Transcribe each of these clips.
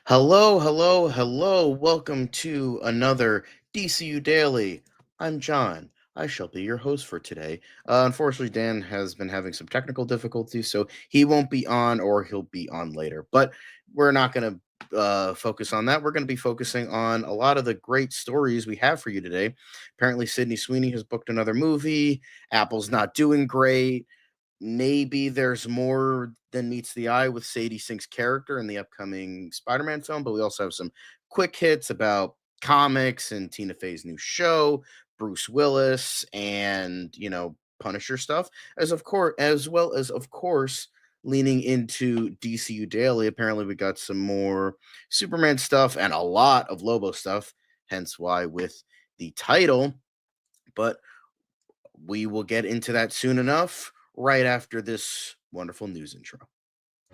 Hello, hello, hello. Welcome to another DCU Daily. I'm John. I shall be your host for today. Unfortunately, Dan has been having some technical difficulties, so he won't be on or he'll be on later. But we're not going to focus on that. We're going to be focusing on a lot of the great stories we have for you today. Apparently, Sydney Sweeney has booked another movie. Apple's not doing great. Maybe there's more than meets the eye with Sadie Sink's character in the upcoming Spider-Man film, but we also have some quick hits about comics and Tina Fey's new show, Bruce Willis, and Punisher stuff, as well as of course leaning into DCU Daily. Apparently, we got some more Superman stuff and a lot of Lobo stuff, hence why with the title. But we will get into that soon enough, right after this wonderful news intro.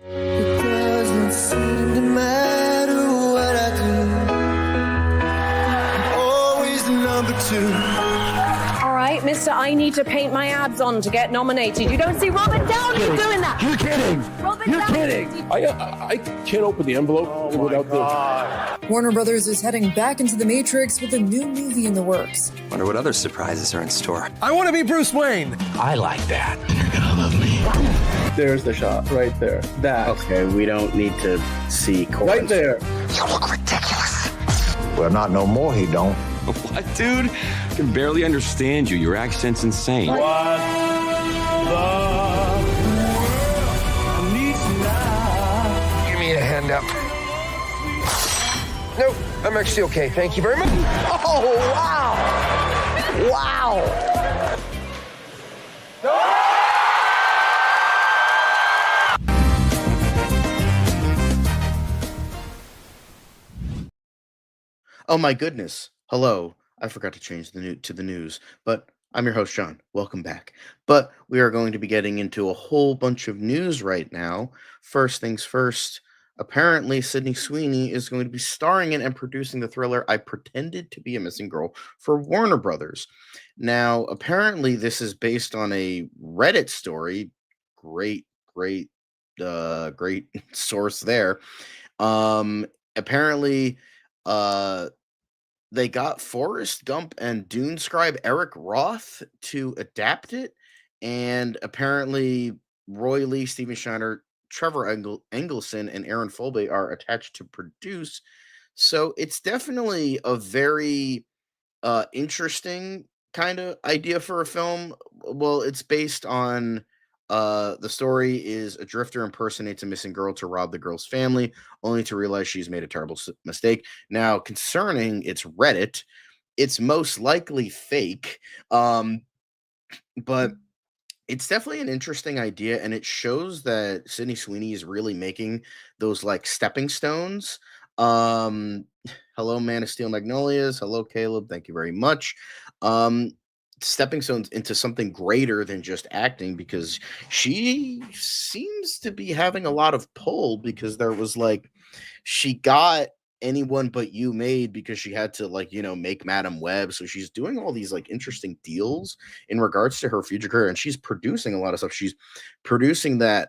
It doesn't seem to matter what I do. I'm always the number two. All right, mister, I need to paint my abs on to get nominated. You don't see Robert Downey doing that. You're kidding. You're kidding. I can't open the envelope without the... Warner Brothers is heading back into the Matrix with a new movie in the works. Wonder what other surprises are in store. I want to be Bruce Wayne. I like that. You're gonna love me. There's the shot right there. That. Okay, we don't need to see Right there. You look ridiculous. Well, not no more, he don't. What, dude? I can barely understand you. Your accent's insane. What the needs now? Give me a hand up. Nope, I'm actually okay. Thank you very much. Oh, wow. Wow. Oh my goodness. Hello. I forgot to change the news, but I'm your host, John. Welcome back. But we are going to be getting into a whole bunch of news right now. First things first, apparently Sydney Sweeney is going to be starring in and producing the thriller I Pretended to Be a Missing Girl for Warner Brothers. Now, apparently this is based on a Reddit story. Great source there. Apparently they got Forrest Gump and Dune scribe Eric Roth to adapt it, and apparently Roy Lee, Steven Schneider, Trevor Engelson, and Aaron Folbey are attached to produce. So it's definitely a very interesting kind of idea for a film. Well, it's based on the story is a drifter impersonates a missing girl to rob the girl's family, only to realize she's made a terrible mistake. Now, concerning its Reddit, it's most likely fake, but it's definitely an interesting idea, and it shows that Sydney Sweeney is really making those like stepping stones. Hello, Man of Steel Magnolias. Hello, Caleb. Thank you very much. Stepping stones into something greater than just acting, because she seems to be having a lot of pull, because there was like she got Anyone But You made because she had to make Madam Web, so she's doing all these like interesting deals in regards to her future career, and she's producing a lot of stuff. She's producing that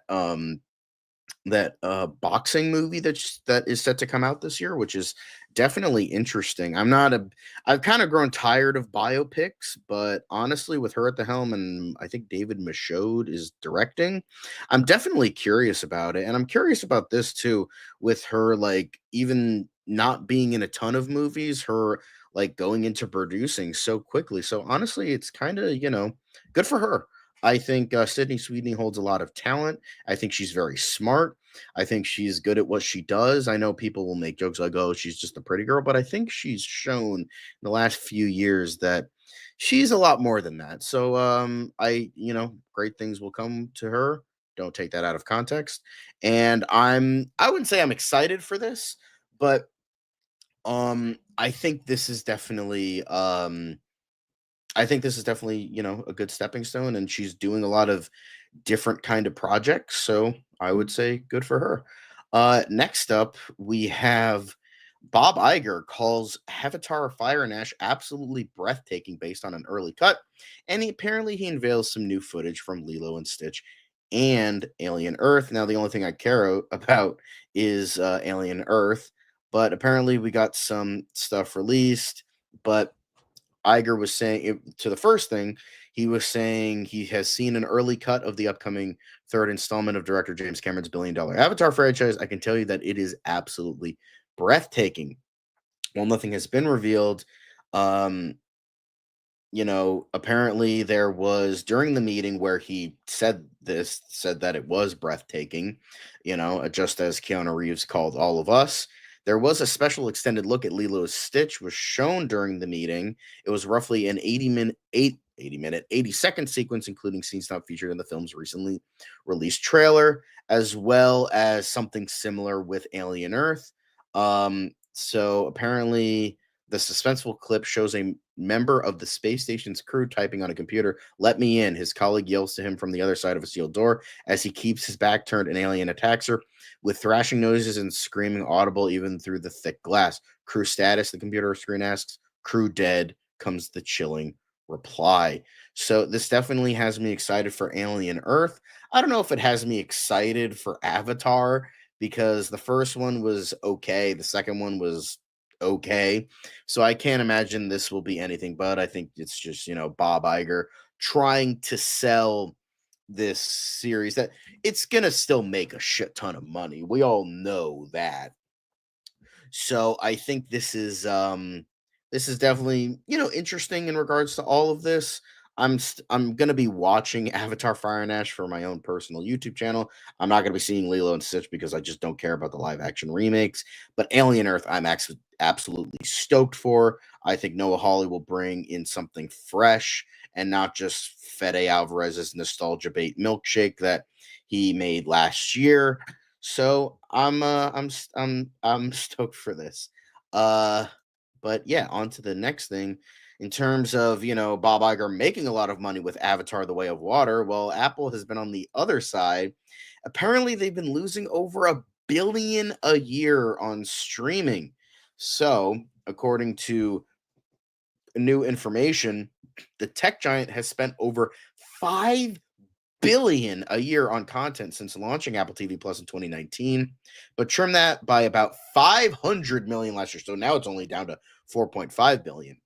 boxing movie that is set to come out this year, which is definitely interesting. I've kind of grown tired of biopics, but honestly, with her at the helm, and I think David Michaud is directing, I'm definitely curious about it. And I'm curious about this too, with her like even not being in a ton of movies, her like going into producing so quickly. So honestly, it's kind of, good for her. I think Sydney Sweeney holds a lot of talent. I think she's very smart. I think she's good at what she does. I know people will make jokes like, oh, she's just a pretty girl, but I think she's shown in the last few years that she's a lot more than that. So great things will come to her. Don't take that out of context. And I wouldn't say I'm excited for this, but I think this is definitely a good stepping stone, and she's doing a lot of different kind of projects. So I would say good for her. Next up, we have Bob Iger calls Avatar Fire and Ash absolutely breathtaking based on an early cut, and apparently he unveils some new footage from Lilo and Stitch and Alien Earth. Now, the only thing I care about is Alien Earth. But apparently, we got some stuff released. But Iger was saying to the first thing, he was saying he has seen an early cut of the upcoming third installment of director James Cameron's billion-dollar Avatar franchise. I can tell you that it is absolutely breathtaking. While nothing has been revealed, um, apparently there was during the meeting where he said that it was breathtaking, just as Keanu Reeves called All of Us. There was a special extended look at Lilo's Stitch was shown during the meeting. It was roughly an 80-second sequence, including scenes not featured in the film's recently released trailer, as well as something similar with Alien Earth. So apparently the suspenseful clip shows a member of the space station's crew typing on a computer. "Let me in," his colleague yells to him from the other side of a sealed door. As he keeps his back turned, an alien attacks her, with thrashing noises and screaming audible even through the thick glass. "Crew status," the computer screen asks. "Crew dead," comes the chilling reply. So this definitely has me excited for Alien Earth. I don't know if it has me excited for Avatar, because the first one was okay. The second one was okay. So I can't imagine this will be anything but. I think it's just, Bob Iger trying to sell this series that it's going to still make a shit ton of money. We all know that. So I think this is definitely, interesting in regards to all of this. I'm gonna be watching Avatar Fire and Ash for my own personal YouTube channel. I'm not gonna be seeing Lilo and Stitch because I just don't care about the live action remakes. But Alien Earth, I'm absolutely stoked for. I think Noah Hawley will bring in something fresh and not just Fede Alvarez's nostalgia bait milkshake that he made last year. So I'm stoked for this. But yeah, on to the next thing. In terms of, Bob Iger making a lot of money with Avatar: The Way of Water, well, Apple has been on the other side. Apparently, they've been losing over $1 billion a year on streaming. So, according to new information, the tech giant has spent over $5 billion a year on content since launching Apple TV Plus in 2019, but trimmed that by about 500 million last year. So now it's only down to 4.5 billion.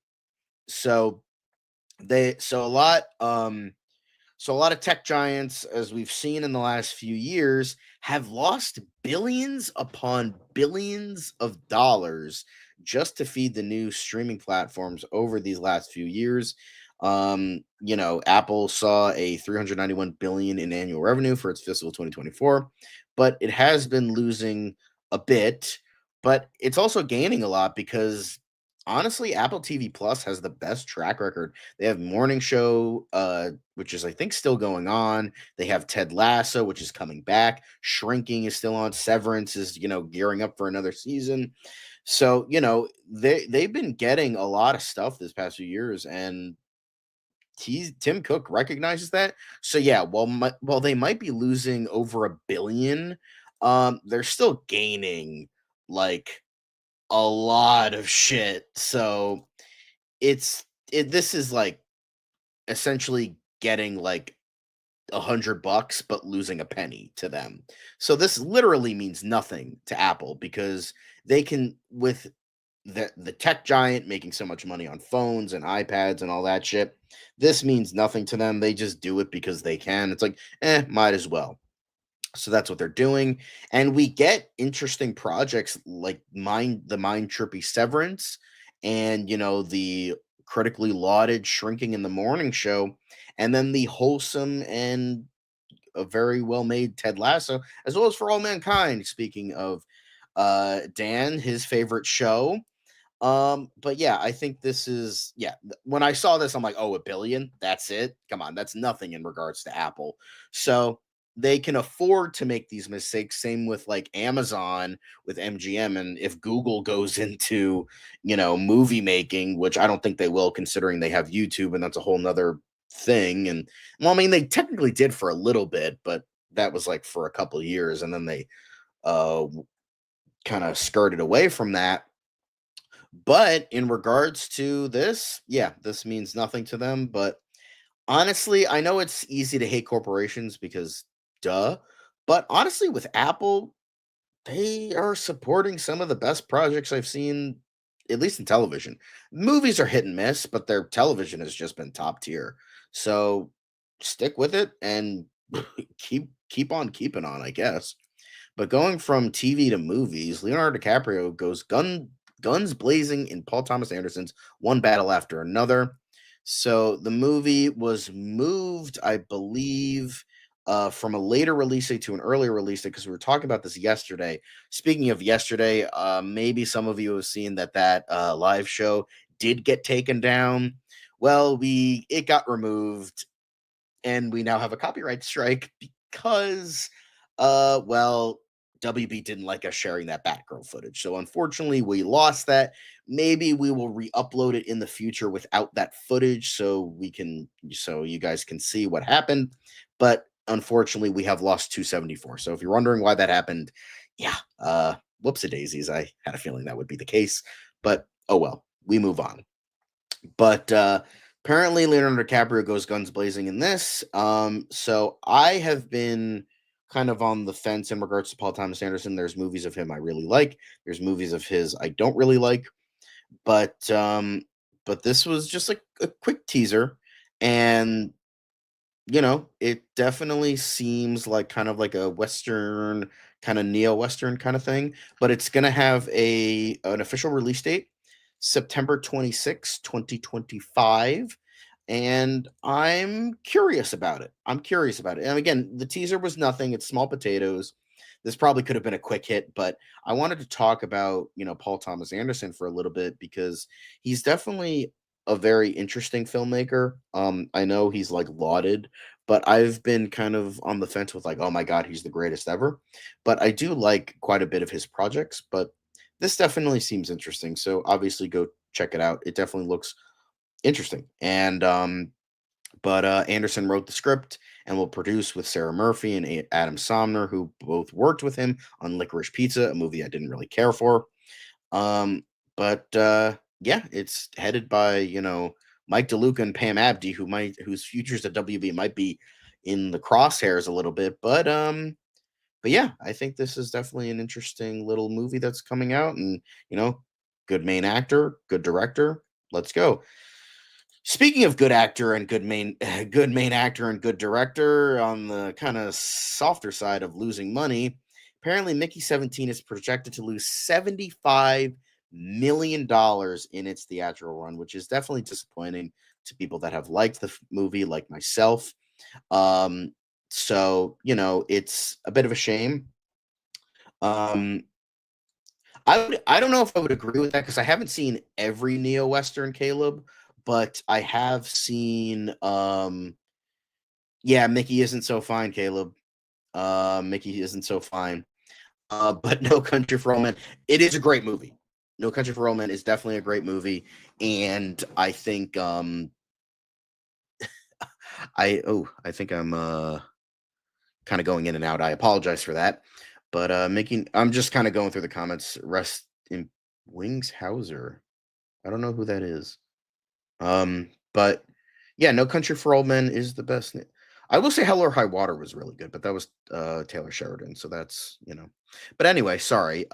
So a lot of tech giants, as we've seen in the last few years, have lost billions upon billions of dollars just to feed the new streaming platforms over these last few years. Apple saw a 391 billion in annual revenue for its fiscal 2024, but it has been losing a bit, but it's also gaining a lot because honestly, Apple TV Plus has the best track record. They have Morning Show, which is I think still going on. They have Ted Lasso, which is coming back. Shrinking is still on. Severance is, gearing up for another season. So, they've been getting a lot of stuff this past few years, and Tim Cook recognizes that. So yeah, while they might be losing over $1 billion, they're still gaining like a lot of shit. So this is like essentially getting like $100 but losing a penny to them. So this literally means nothing to Apple because they can, with the tech giant making so much money on phones and iPads and all that shit, this means nothing to them. They just do it because they can. It's like, might as well. So that's what they're doing. And we get interesting projects like the mind trippy Severance and, the critically lauded Shrinking in the Morning Show, and then the wholesome and a very well made Ted Lasso, as well as For All Mankind. Speaking of Dan, his favorite show. But yeah, I think this is when I saw this, I'm like, oh, $1 billion, that's it. Come on, that's nothing in regards to Apple. So they can afford to make these mistakes. Same with like Amazon with MGM. And if Google goes into, movie making, which I don't think they will, considering they have YouTube and that's a whole nother thing. And well, I mean, they technically did for a little bit, but that was like for a couple of years. And then they kind of skirted away from that. But in regards to this, this means nothing to them. But honestly, I know it's easy to hate corporations because duh. But honestly, with Apple, they are supporting some of the best projects I've seen, at least in television. Movies are hit and miss, but their television has just been top tier. So stick with it and keep on keeping on, I guess. But going from TV to movies, Leonardo DiCaprio goes guns blazing in Paul Thomas Anderson's One Battle After Another. So the movie was moved, I believe, from a later release date to an earlier release date because we were talking about this yesterday. Speaking of yesterday, maybe some of you have seen that live show did get taken down. Well, we it got removed and we now have a copyright strike because well, WB didn't like us sharing that Batgirl footage. So unfortunately, we lost that. Maybe we will re-upload it in the future without that footage so you guys can see what happened. But unfortunately, we have lost 274. So if you're wondering why that happened, yeah, whoops a daisies. I had a feeling that would be the case, but oh well, we move on. But apparently Leonardo DiCaprio goes guns blazing in this. So I have been kind of on the fence in regards to Paul Thomas Anderson. There's movies of him I really like. There's movies of his I don't really like. But this was just like a quick teaser, and it definitely seems like kind of like a Western, kind of neo-Western kind of thing, but it's gonna have an official release date, September 26th, 2025. And I'm curious about it. I'm curious about it. And again, the teaser was nothing, it's small potatoes. This probably could have been a quick hit, but I wanted to talk about, Paul Thomas Anderson for a little bit because he's definitely a very interesting filmmaker. I know he's like lauded, but I've been kind of on the fence with like, oh my god, he's the greatest ever. But I do like quite a bit of his projects, but this definitely seems interesting. So obviously go check it out. It definitely looks interesting. And but Anderson wrote the script and will produce with Sarah Murphy and Adam Somner, who both worked with him on Licorice Pizza, a movie I didn't really care for. But yeah, it's headed by Mike DeLuca and Pam Abdi, whose futures at WB might be in the crosshairs a little bit. But yeah, I think this is definitely an interesting little movie that's coming out, and good main actor, good director. Let's go. Speaking of good actor and good main actor and good director, on the kind of softer side of losing money, apparently Mickey 17 is projected to lose $75 million in its theatrical run, which is definitely disappointing to people that have liked the movie, like myself. So it's a bit of a shame. I don't know if I would agree with that because I haven't seen every neo western, Caleb, but I have seen. Yeah, Mickey isn't so fine, Caleb. Mickey isn't so fine. But No Country for Old Men, it is a great movie. No Country for Old Men is definitely a great movie, and I think I think I'm kind of going in and out. I apologize for that. But I'm just kind of going through the comments. Rest in Wings Hauser. I don't know who that is. But yeah, No Country for Old Men is the best. I will say Hell or High Water was really good, but that was Taylor Sheridan, so that's. But anyway, sorry.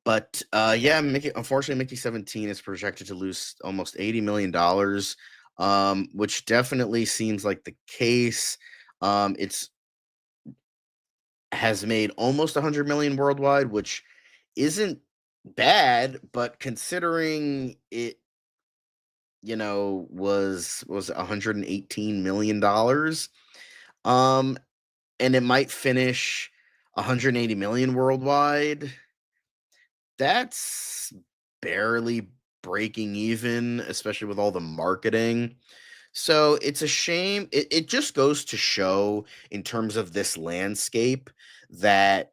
But yeah, unfortunately, Mickey 17 is projected to lose almost $80 million, which definitely seems like the case. It's has made almost 100 million worldwide, which isn't bad, but considering it was 118 million dollars, and it might finish 180 million worldwide, that's barely breaking even, especially with all the marketing. So it's a shame. It just goes to show, in terms of this landscape, that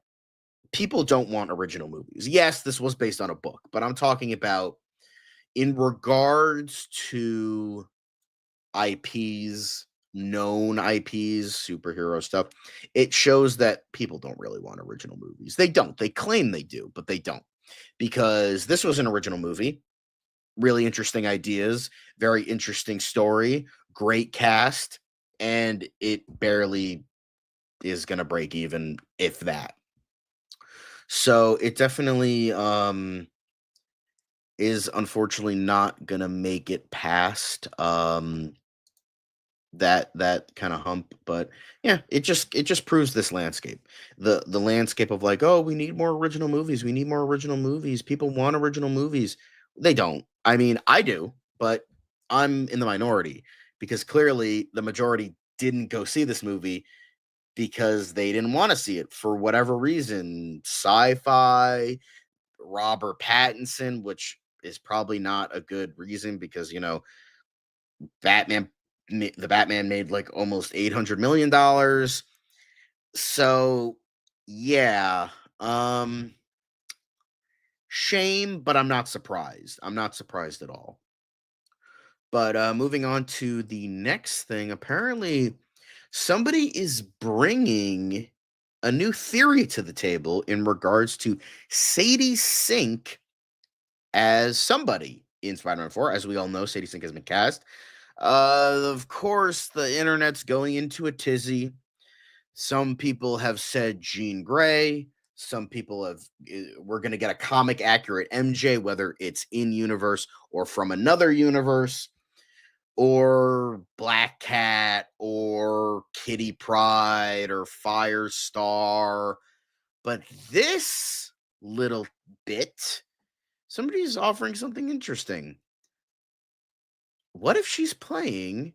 people don't want original movies. Yes, this was based on a book, but I'm talking about in regards to IPs, known IPs, superhero stuff. It shows that people don't really want original movies. They don't. They claim they do, but they don't. Because this was an original movie, really interesting ideas, very interesting story, great cast, and it barely is going to break even, if that. So it definitely is unfortunately not gonna make it past that kind of hump. But yeah, it just proves this landscape. The landscape of like, oh, we need more original movies. We need more original movies. People want original movies. They don't. I mean, I do, but I'm in the minority because clearly the majority didn't go see this movie because they didn't want to see it for whatever reason. Sci-fi, Robert Pattinson, which is probably not a good reason because Batman, the Batman made like almost $800 million. So yeah, um, shame, but I'm not surprised. I'm not surprised at all. But moving on to the next thing, apparently somebody is bringing a new theory to the table in regards to Sadie Sink as somebody in Spider-Man 4. As we all know, Sadie Sink has been cast. Of course, the internet's going into a tizzy. Some people have said Jean Grey. Some people have, we're going to get a comic accurate MJ, whether it's in universe or from another universe, or Black Cat, or Kitty Pryde, or Firestar. But this little bit, somebody's offering something interesting. What if she's playing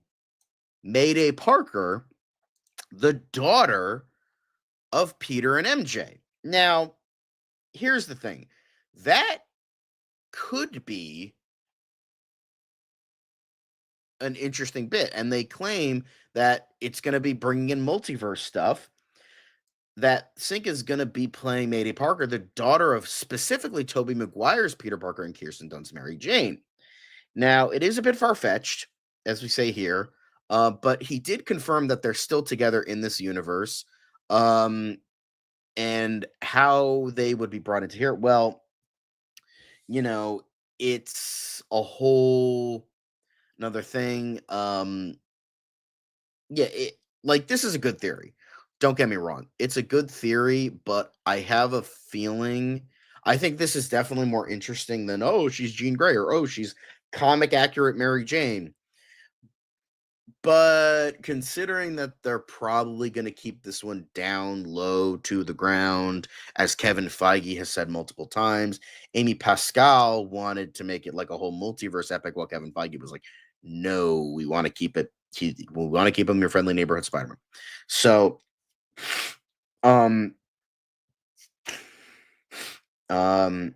Mayday Parker, the daughter of Peter and MJ? Now, here's the thing. That could be an interesting bit. And they claim that it's going to be bringing in multiverse stuff. That Sink is going to be playing Mayday Parker, the daughter of specifically Tobey Maguire's Peter Parker and Kirsten Dunst's Mary Jane. Now, it is a bit far-fetched, as we say here, but he did confirm that they're still together in this universe. And how they would be brought into here, well, you know, it's a whole another thing. Yeah, like this is a good theory. Don't get me wrong. It's a good theory, but I have a feeling I think this is definitely more interesting than oh, she's Jean Grey or oh, she's comic accurate Mary Jane. But considering that they're probably going to keep this one down low to the ground, as Kevin Feige has said multiple times, Amy Pascal wanted to make it like a whole multiverse epic, while Kevin Feige was like, "No, we want to keep it. We want to keep him your friendly neighborhood Spider-Man." So, um, um,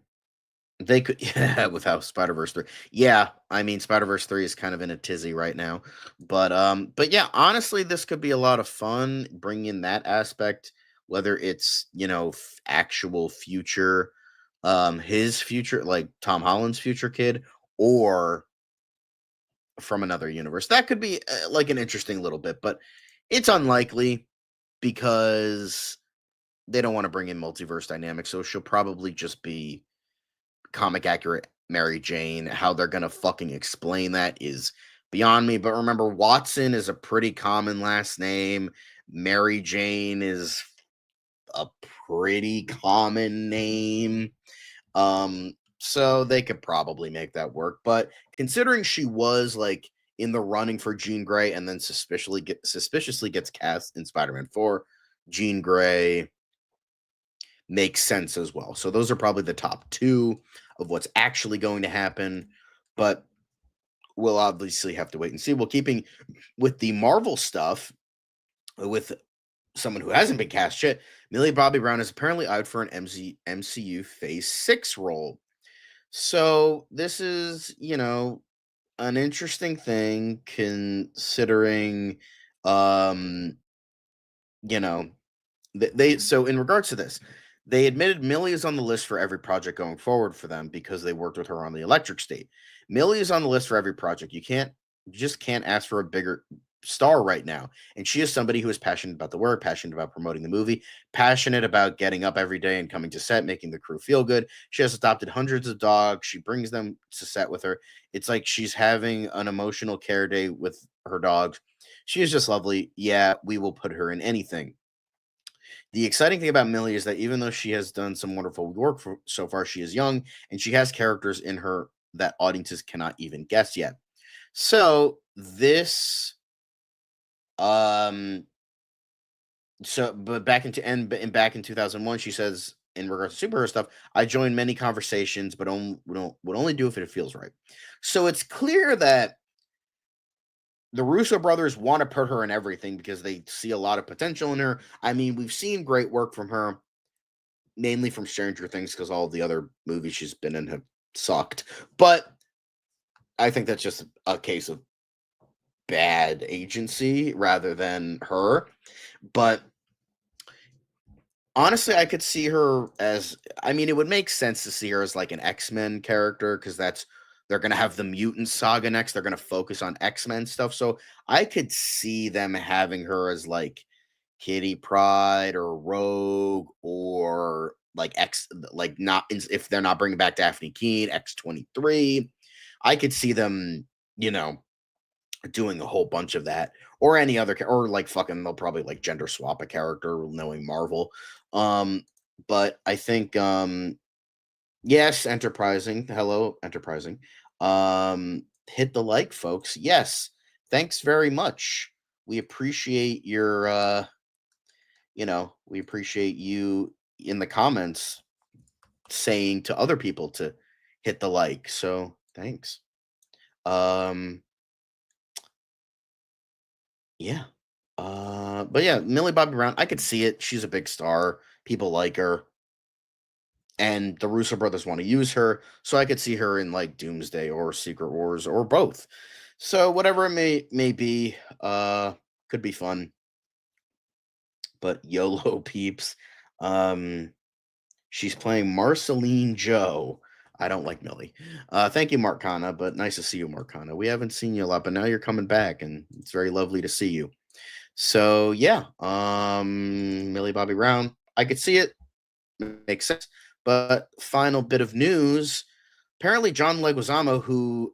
they could, yeah, without Spider-Verse 3. Yeah, I mean Spider-Verse 3 is kind of in a tizzy right now. But yeah, honestly, this could be a lot of fun bringing in that aspect, whether it's, actual future, his future, like Tom Holland's future kid, or from another universe. That could be like an interesting little bit, but it's unlikely because they don't want to bring in multiverse dynamics, so she'll probably just be comic accurate Mary Jane. How they're gonna fucking explain that is beyond me. But remember, Watson is a pretty common last name. Mary Jane is a pretty common name. So they could probably make that work. But considering she was like in the running for Jean Grey and then suspiciously gets cast in Spider-Man 4, Jean Grey makes sense as well. So those are probably the top two of what's actually going to happen, but we'll obviously have to wait and see. Well, keeping with the Marvel stuff, with someone who hasn't been cast yet, Millie Bobby Brown is apparently out for an MCU Phase 6 role. So this is, an interesting thing considering, you know, so in regards to this, they admitted Millie is on the list for every project going forward for them because they worked with her on the Electric State. Millie is on the list for every project. You just can't ask for a bigger star right now. And she is somebody who is passionate about the work, passionate about promoting the movie, passionate about getting up every day and coming to set, making the crew feel good. She has adopted hundreds of dogs. She brings them to set with her. It's like she's having an emotional care day with her dogs. She is just lovely. Yeah, we will put her in anything. The exciting thing about Millie is that even though she has done some wonderful work so far, she is young and she has characters in her that audiences cannot even guess yet. So this, um, but back in 2001, she says in regards to superhero stuff, I joined many conversations, but would only do if it feels right. So it's clear that the Russo brothers want to put her in everything because they see a lot of potential in her. I mean, we've seen great work from her, mainly from Stranger Things, because all the other movies she's been in have sucked. But I think that's just a case of bad agency rather than her. But honestly, I could see her as, I mean, it would make sense to see her as like an X-Men character because they're going to have the mutant saga next. They're going to focus on X-Men stuff. So I could see them having her as like Kitty Pride or Rogue or like not if they're not bringing back Daphne Keene, X-23. I could see them, doing a whole bunch of that, or any other, or like fucking, they'll probably like gender swap a character, knowing Marvel. But I think, yes, enterprising. Hello, enterprising. Hit the like, folks. Yes, thanks very much. We appreciate your, we appreciate you in the comments saying to other people to hit the like. So thanks. Yeah. But yeah, Millie Bobby Brown, I could see it. She's a big star. People like her. And the Russo brothers want to use her. So I could see her in like Doomsday or Secret Wars or both. So whatever it may be, could be fun. But YOLO peeps. She's playing Marceline Joe. I don't like Millie. Thank you, Marcana, but nice to see you, Marcana. We haven't seen you a lot, but now you're coming back, and it's very lovely to see you. So yeah, Millie Bobby Brown. I could see it. Makes sense. But final bit of news. Apparently, John Leguizamo, who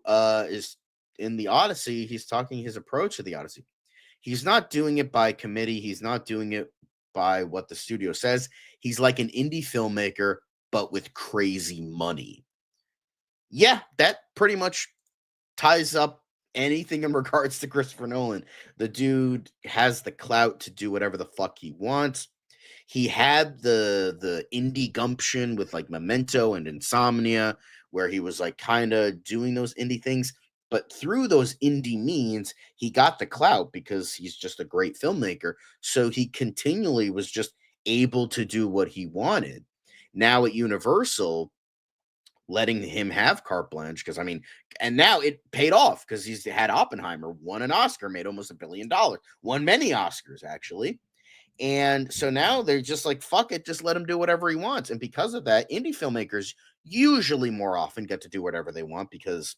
is in the Odyssey, he's talking his approach to the Odyssey. He's not doing it by committee. He's not doing it by what the studio says. He's like an indie filmmaker, but with crazy money. Yeah, that pretty much ties up anything in regards to Christopher Nolan. The dude has the clout to do whatever the fuck he wants. He had the indie gumption with like Memento and Insomnia, where he was like kind of doing those indie things. But through those indie means, he got the clout because he's just a great filmmaker. So he continually was just able to do what he wanted. Now at Universal, letting him have carte blanche, because I mean, and now it paid off because he's had Oppenheimer, won an Oscar, made almost $1 billion, won many Oscars actually. And so now they're just like, fuck it, just let him do whatever he wants. And because of that, indie filmmakers usually more often get to do whatever they want because,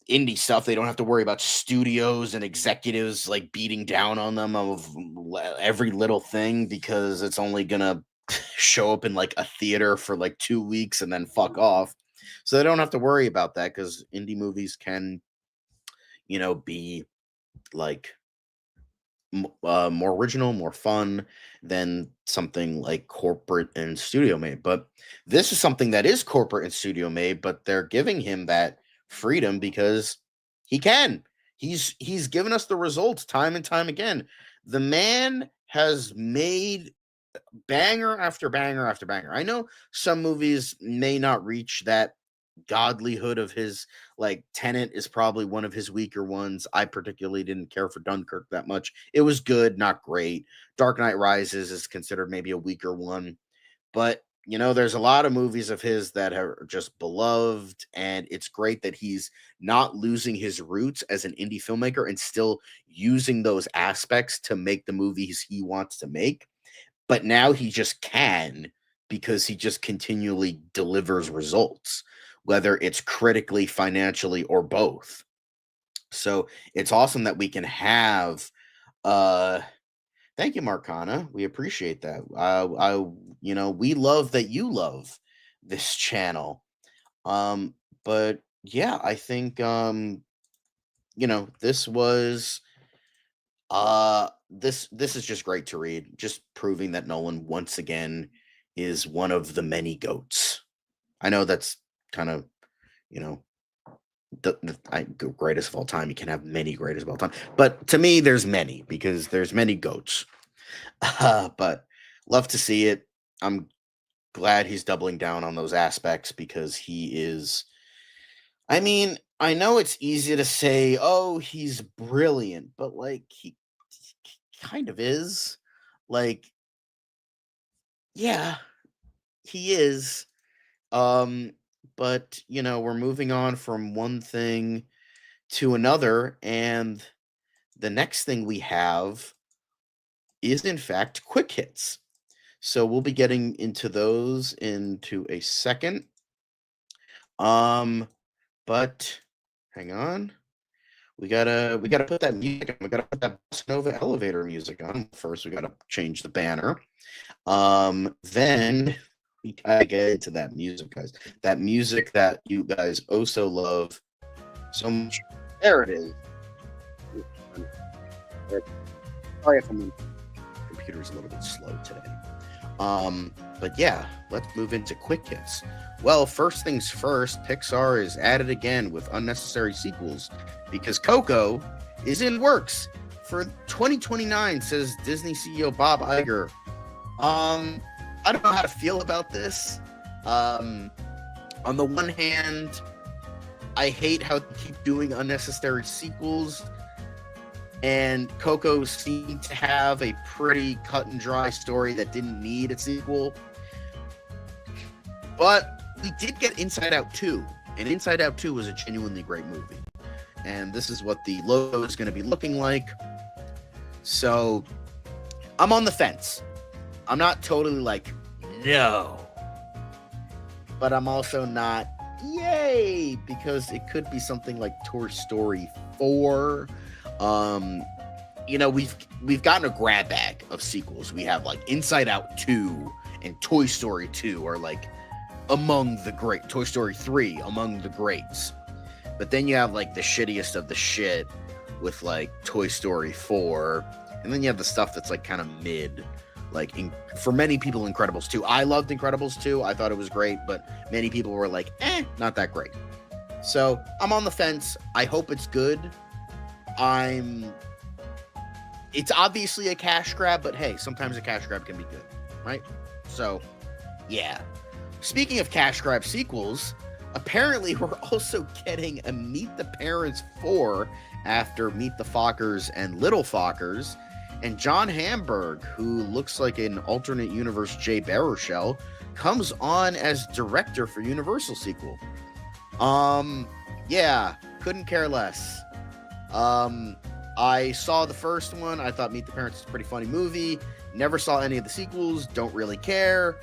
indie stuff, they don't have to worry about studios and executives like beating down on them of every little thing because it's only gonna show up in like a theater for like 2 weeks and then fuck off. So they don't have to worry about that because indie movies can, be like more original, more fun than something like corporate and studio made. But this is something that is corporate and studio made, but they're giving him that freedom because he can. He's given us the results time and time again. The man has made banger after banger after banger. I know some movies may not reach that godlyhood of his. Like Tenet is probably one of his weaker ones. I particularly didn't care for Dunkirk that much. It was good, not great. Dark Knight Rises is considered maybe a weaker one, but there's a lot of movies of his that are just beloved, and it's great that he's not losing his roots as an indie filmmaker and still using those aspects to make the movies he wants to make. But now he just can because he just continually delivers results, whether it's critically, financially, or both. So it's awesome that we can have thank you, Marcana. We appreciate that. We love that you love this channel. But yeah, I think this was This is just great to read, just proving that Nolan once again is one of the many goats. I know that's kind of, you know, greatest of all time. You can have many greatest of all time, but to me, there's many because there's many goats. But love to see it. I'm glad he's doubling down on those aspects because he is. I mean, I know it's easy to say, "Oh, he's brilliant," but like he kind of is. Like, yeah, he is. Um, but we're moving on from one thing to another, and the next thing we have is in fact quick hits. So we'll be getting into those into a second. But hang on. We gotta put that music on. We gotta put that Bossa Nova elevator music on. First, we gotta change the banner. Then we gotta get into that music, guys. That music that you guys oh so love so much. There it is. Sorry if my computer's a little bit slow today. But yeah, let's move into quick hits. Well, first things first, Pixar is at it again with unnecessary sequels because Coco is in works for 2029, says Disney CEO Bob Iger. I don't know how to feel about this. On the one hand, I hate how they keep doing unnecessary sequels, and Coco seemed to have a pretty cut and dry story that didn't need a sequel. But we did get Inside Out 2, and Inside Out 2 was a genuinely great movie. And this is what the logo is going to be looking like. So I'm on the fence. I'm not totally like, no. But I'm also not, yay, because it could be something like Toy Story 4. We've gotten a grab bag of sequels. We have like Inside Out 2 and Toy Story 2 are like among the great. Toy Story 3 among the greats. But then you have like the shittiest of the shit with like Toy Story 4. And then you have the stuff that's like kind of mid. Like for many people, Incredibles 2. I loved Incredibles 2. I thought it was great, but many people were like, not that great. So I'm on the fence. I hope it's good. It's obviously a cash grab, but hey, sometimes a cash grab can be good, right? So, yeah. Speaking of cash grab sequels, apparently we're also getting a Meet the Parents 4 after Meet the Fockers and Little Fockers, and John Hamburg, who looks like an alternate universe Jay Baruchel, comes on as director for Universal sequel. Yeah, couldn't care less. I saw the first one. I thought Meet the Parents is a pretty funny movie. Never saw any of the sequels. Don't really care.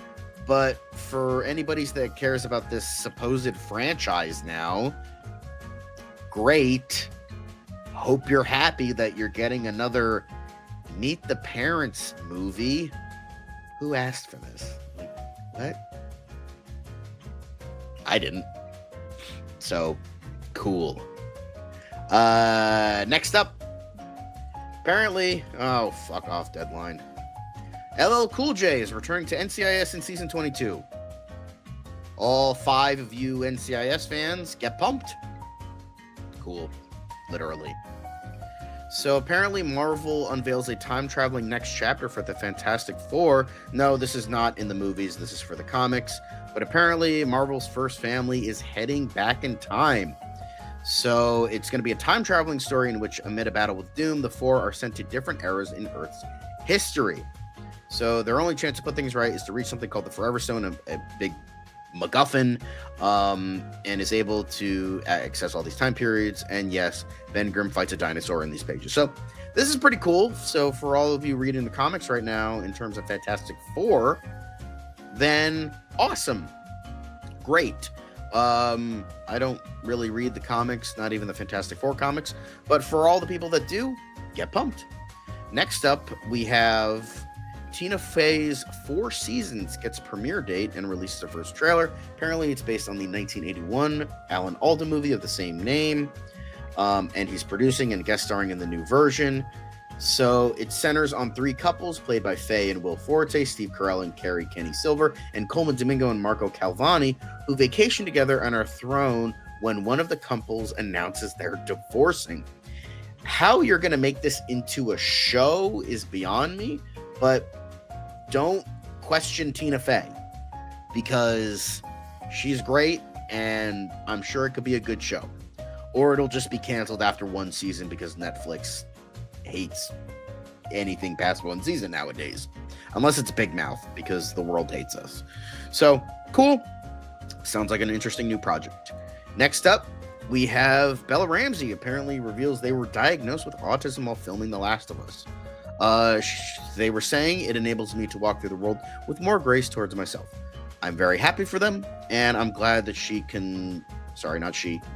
But for anybody that cares about this supposed franchise now, great. Hope you're happy that you're getting another Meet the Parents movie. Who asked for this? Like, what? I didn't. So, cool. Next up. Apparently, oh, fuck off, Deadline. LL Cool J is returning to NCIS in season 22. All 5 of you NCIS fans, get pumped. Cool. Literally. So apparently Marvel unveils a time-traveling next chapter for the Fantastic Four. No, this is not in the movies. This is for the comics. But apparently Marvel's first family is heading back in time. So it's going to be a time-traveling story in which, amid a battle with Doom, the Four are sent to different eras in Earth's history. So their only chance to put things right is to reach something called the Forever Stone, a big MacGuffin, and is able to access all these time periods. And yes, Ben Grimm fights a dinosaur in these pages. So this is pretty cool. So for all of you reading the comics right now in terms of Fantastic Four, then awesome. Great. I don't really read the comics, not even the Fantastic Four comics, but for all the people that do, get pumped. Next up, we have Tina Fey's Four Seasons gets premiere date and releases their first trailer. Apparently, it's based on the 1981 Alan Alda movie of the same name, and he's producing and guest starring in the new version. So it centers on three couples played by Faye and Will Forte, Steve Carell and Carrie Kenny Silver, and Coleman Domingo and Marco Calvani, who vacation together and are thrown when one of the couples announces they're divorcing. How you're going to make this into a show is beyond me, but don't question Tina Fey, because she's great and I'm sure it could be a good show. Or it'll just be canceled after one season because Netflix hates anything past one season nowadays, unless it's Big Mouth, because the world hates us. So cool. Sounds like an interesting new project. Next up, we have Bella Ramsey apparently reveals they were diagnosed with autism while filming The Last of Us. They were saying it enables me to walk through the world with more grace towards myself. I'm very happy for them, and I'm glad that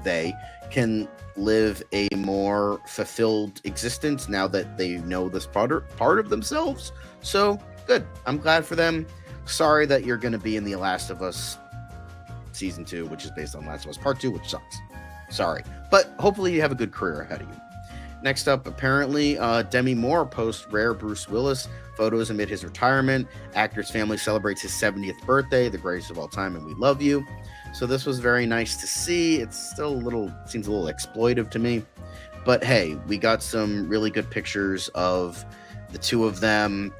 they can live a more fulfilled existence now that they know this part of themselves. So good. I'm glad for them. Sorry that you're going to be in The Last of Us season 2, which is based on Last of Us Part 2, which sucks. Sorry. But hopefully you have a good career ahead of you. Next up, apparently, Demi Moore posts rare Bruce Willis photos amid his retirement. Actor's family celebrates his 70th birthday, the greatest of all time, and we love you. So this was very nice to see. It's still seems a little exploitive to me. But hey, we got some really good pictures of the two of them,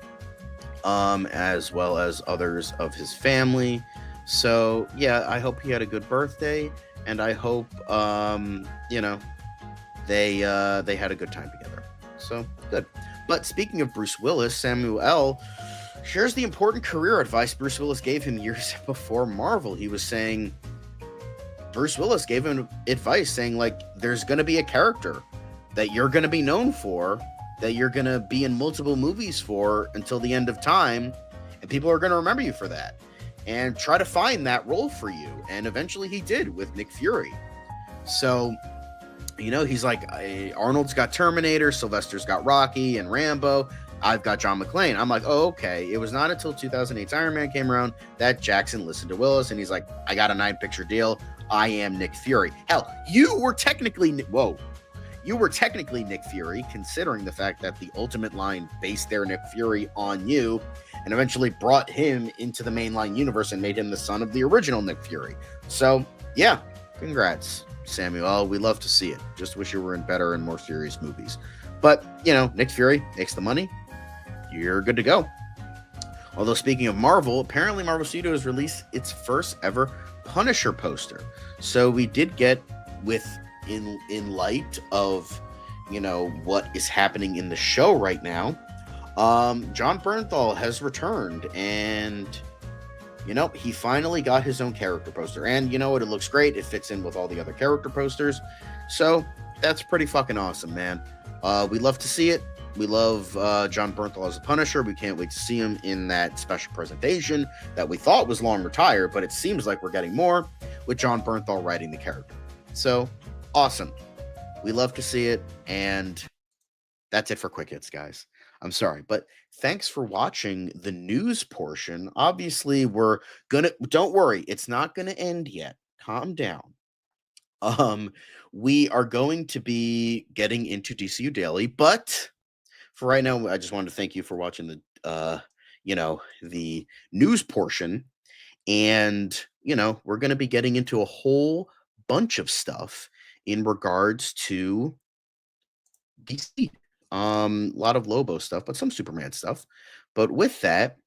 as well as others of his family. So yeah, I hope he had a good birthday, and I hope, they had a good time together. So good. But speaking of Bruce Willis, Samuel L. shares the important career advice Bruce Willis gave him years before Marvel. He was saying, Bruce Willis gave him advice saying, like, there's going to be a character that you're going to be known for, that you're going to be in multiple movies for until the end of time, and people are going to remember you for that. And try to find that role for you. And eventually he did with Nick Fury. So, he's like, Arnold's got Terminator, Sylvester's got Rocky and Rambo. I've got John McClane. I'm like, oh, okay. It was not until 2008's Iron Man came around that Jackson listened to Willis, and he's like, I got a 9-picture deal. I am Nick Fury. Hell, you were technically Nick Fury, considering the fact that the Ultimate line based their Nick Fury on you, and eventually brought him into the mainline universe and made him the son of the original Nick Fury. So, yeah, congrats, Samuel. We love to see it. Just wish you were in better and more serious movies. But, Nick Fury makes the money. You're good to go. Although, speaking of Marvel, apparently Marvel Studios released its first ever Punisher poster. So we did get, in light of, what is happening in the show right now, John Bernthal has returned, and he finally got his own character poster, and you know what, it looks great. It fits in with all the other character posters, so that's pretty fucking awesome, man. We love to see it. We love John Bernthal as a Punisher. We can't wait to see him in that special presentation that we thought was long retired, but it seems like we're getting more with John Bernthal writing the character. So awesome. We love to see it, and that's it for Quick Hits, guys. I'm sorry, but thanks for watching the news portion. Obviously, don't worry, it's not gonna end yet. Calm down. We are going to be getting into DCU Daily, but for right now, I just wanted to thank you for watching the news portion, and we're going to be getting into a whole bunch of stuff in regards to DC. A lot of Lobo stuff, but some Superman stuff. But with that,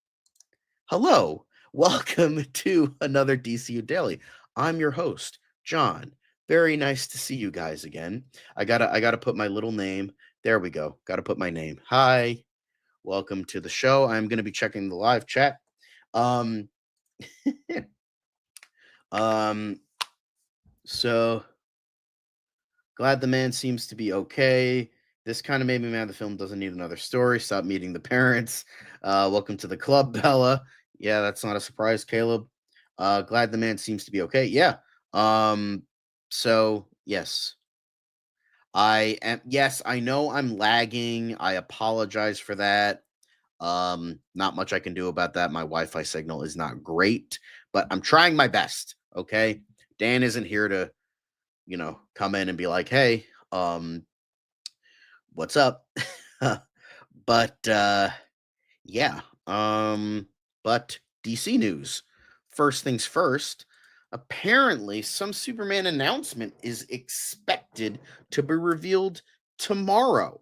hello, welcome to another DCU Daily. I'm your host, John. Very nice to see you guys again. I gotta put my little name. There we go. Gotta put my name. Hi, welcome to the show. I'm gonna be checking the live chat. So glad the man seems to be okay. This kind of made me mad. The film doesn't need another story. Stop meeting the parents. Welcome to the club, Bella. Yeah, that's not a surprise, Caleb. Glad the man seems to be okay. Yeah. So yes, I am. Yes, I know I'm lagging. I apologize for that. Not much I can do about that. My Wi-Fi signal is not great, but I'm trying my best. Okay. Dan isn't here to, come in and be like, hey, what's up? But yeah. But DC news. First things first. Apparently, some Superman announcement is expected to be revealed tomorrow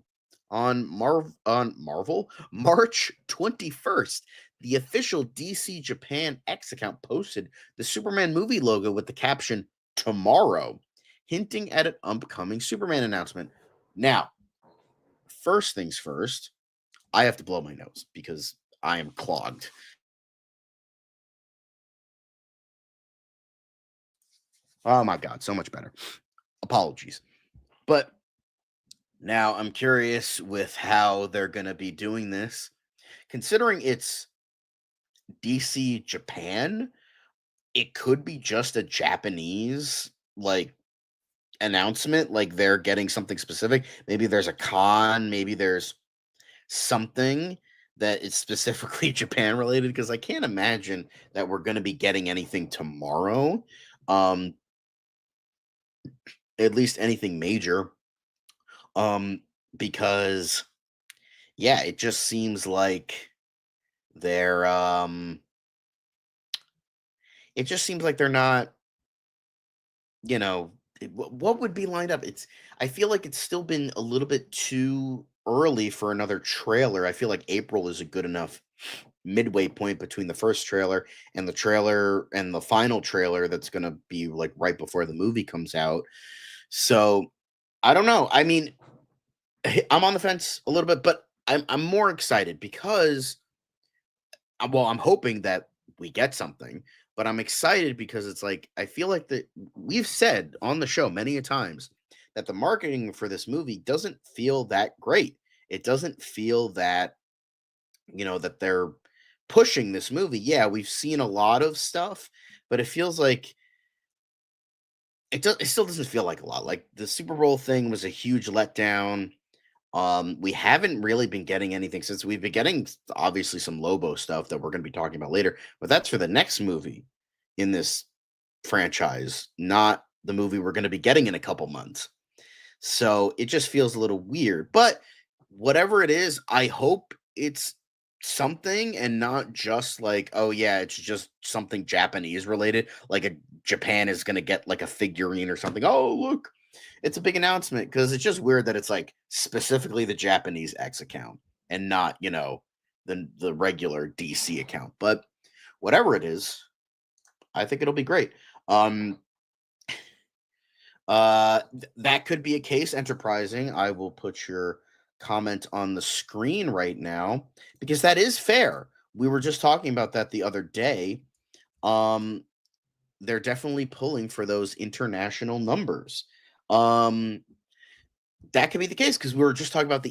on Marvel March 21st. The official DC Japan X account posted the Superman movie logo with the caption "Tomorrow," hinting at an upcoming Superman announcement. Now, first things first, I have to blow my nose because I am clogged. Oh my god, so much better. Apologies. But now I'm curious with how they're going to be doing this. Considering it's DC Japan, it could be just a Japanese like announcement, like they're getting something specific. Maybe there's a con, maybe there's something that is specifically Japan related, because I can't imagine that we're going to be getting anything tomorrow. Um at least anything major. Um because yeah, it just seems like they're it just seems like they're not, you know, what would be lined up? It's I feel like it's still been a little bit too early for another trailer. I feel like April is a good enough midway point between the first trailer and the final trailer that's going to be like right before the movie comes out. So, I don't know. I mean, I'm on the fence a little bit, but I'm more excited because well, I'm hoping that we get something, but I'm excited because it's like I feel like that we've said on the show many a times that the marketing for this movie doesn't feel that great. It doesn't feel that, that they're pushing this movie. Yeah, we've seen a lot of stuff, but it feels like it still doesn't feel like a lot. Like the Super Bowl thing was a huge letdown. We haven't really been getting anything since. We've been getting obviously some Lobo stuff that we're going to be talking about later, but that's for the next movie in this franchise, not the movie we're going to be getting in a couple months. So it just feels a little weird. But whatever it is, I hope it's something and not just like, oh yeah, it's just something Japanese related. Like a Japan is going to get like a figurine or something. Oh, look, it's a big announcement, because it's just weird that it's like specifically the Japanese X account and not, the regular DC account. But whatever it is, I think it'll be great. That could be a case. Enterprising. I will put your comment on the screen right now because that is fair. We were just talking about that the other day. They're definitely pulling for those international numbers. That could be the case because we were just talking about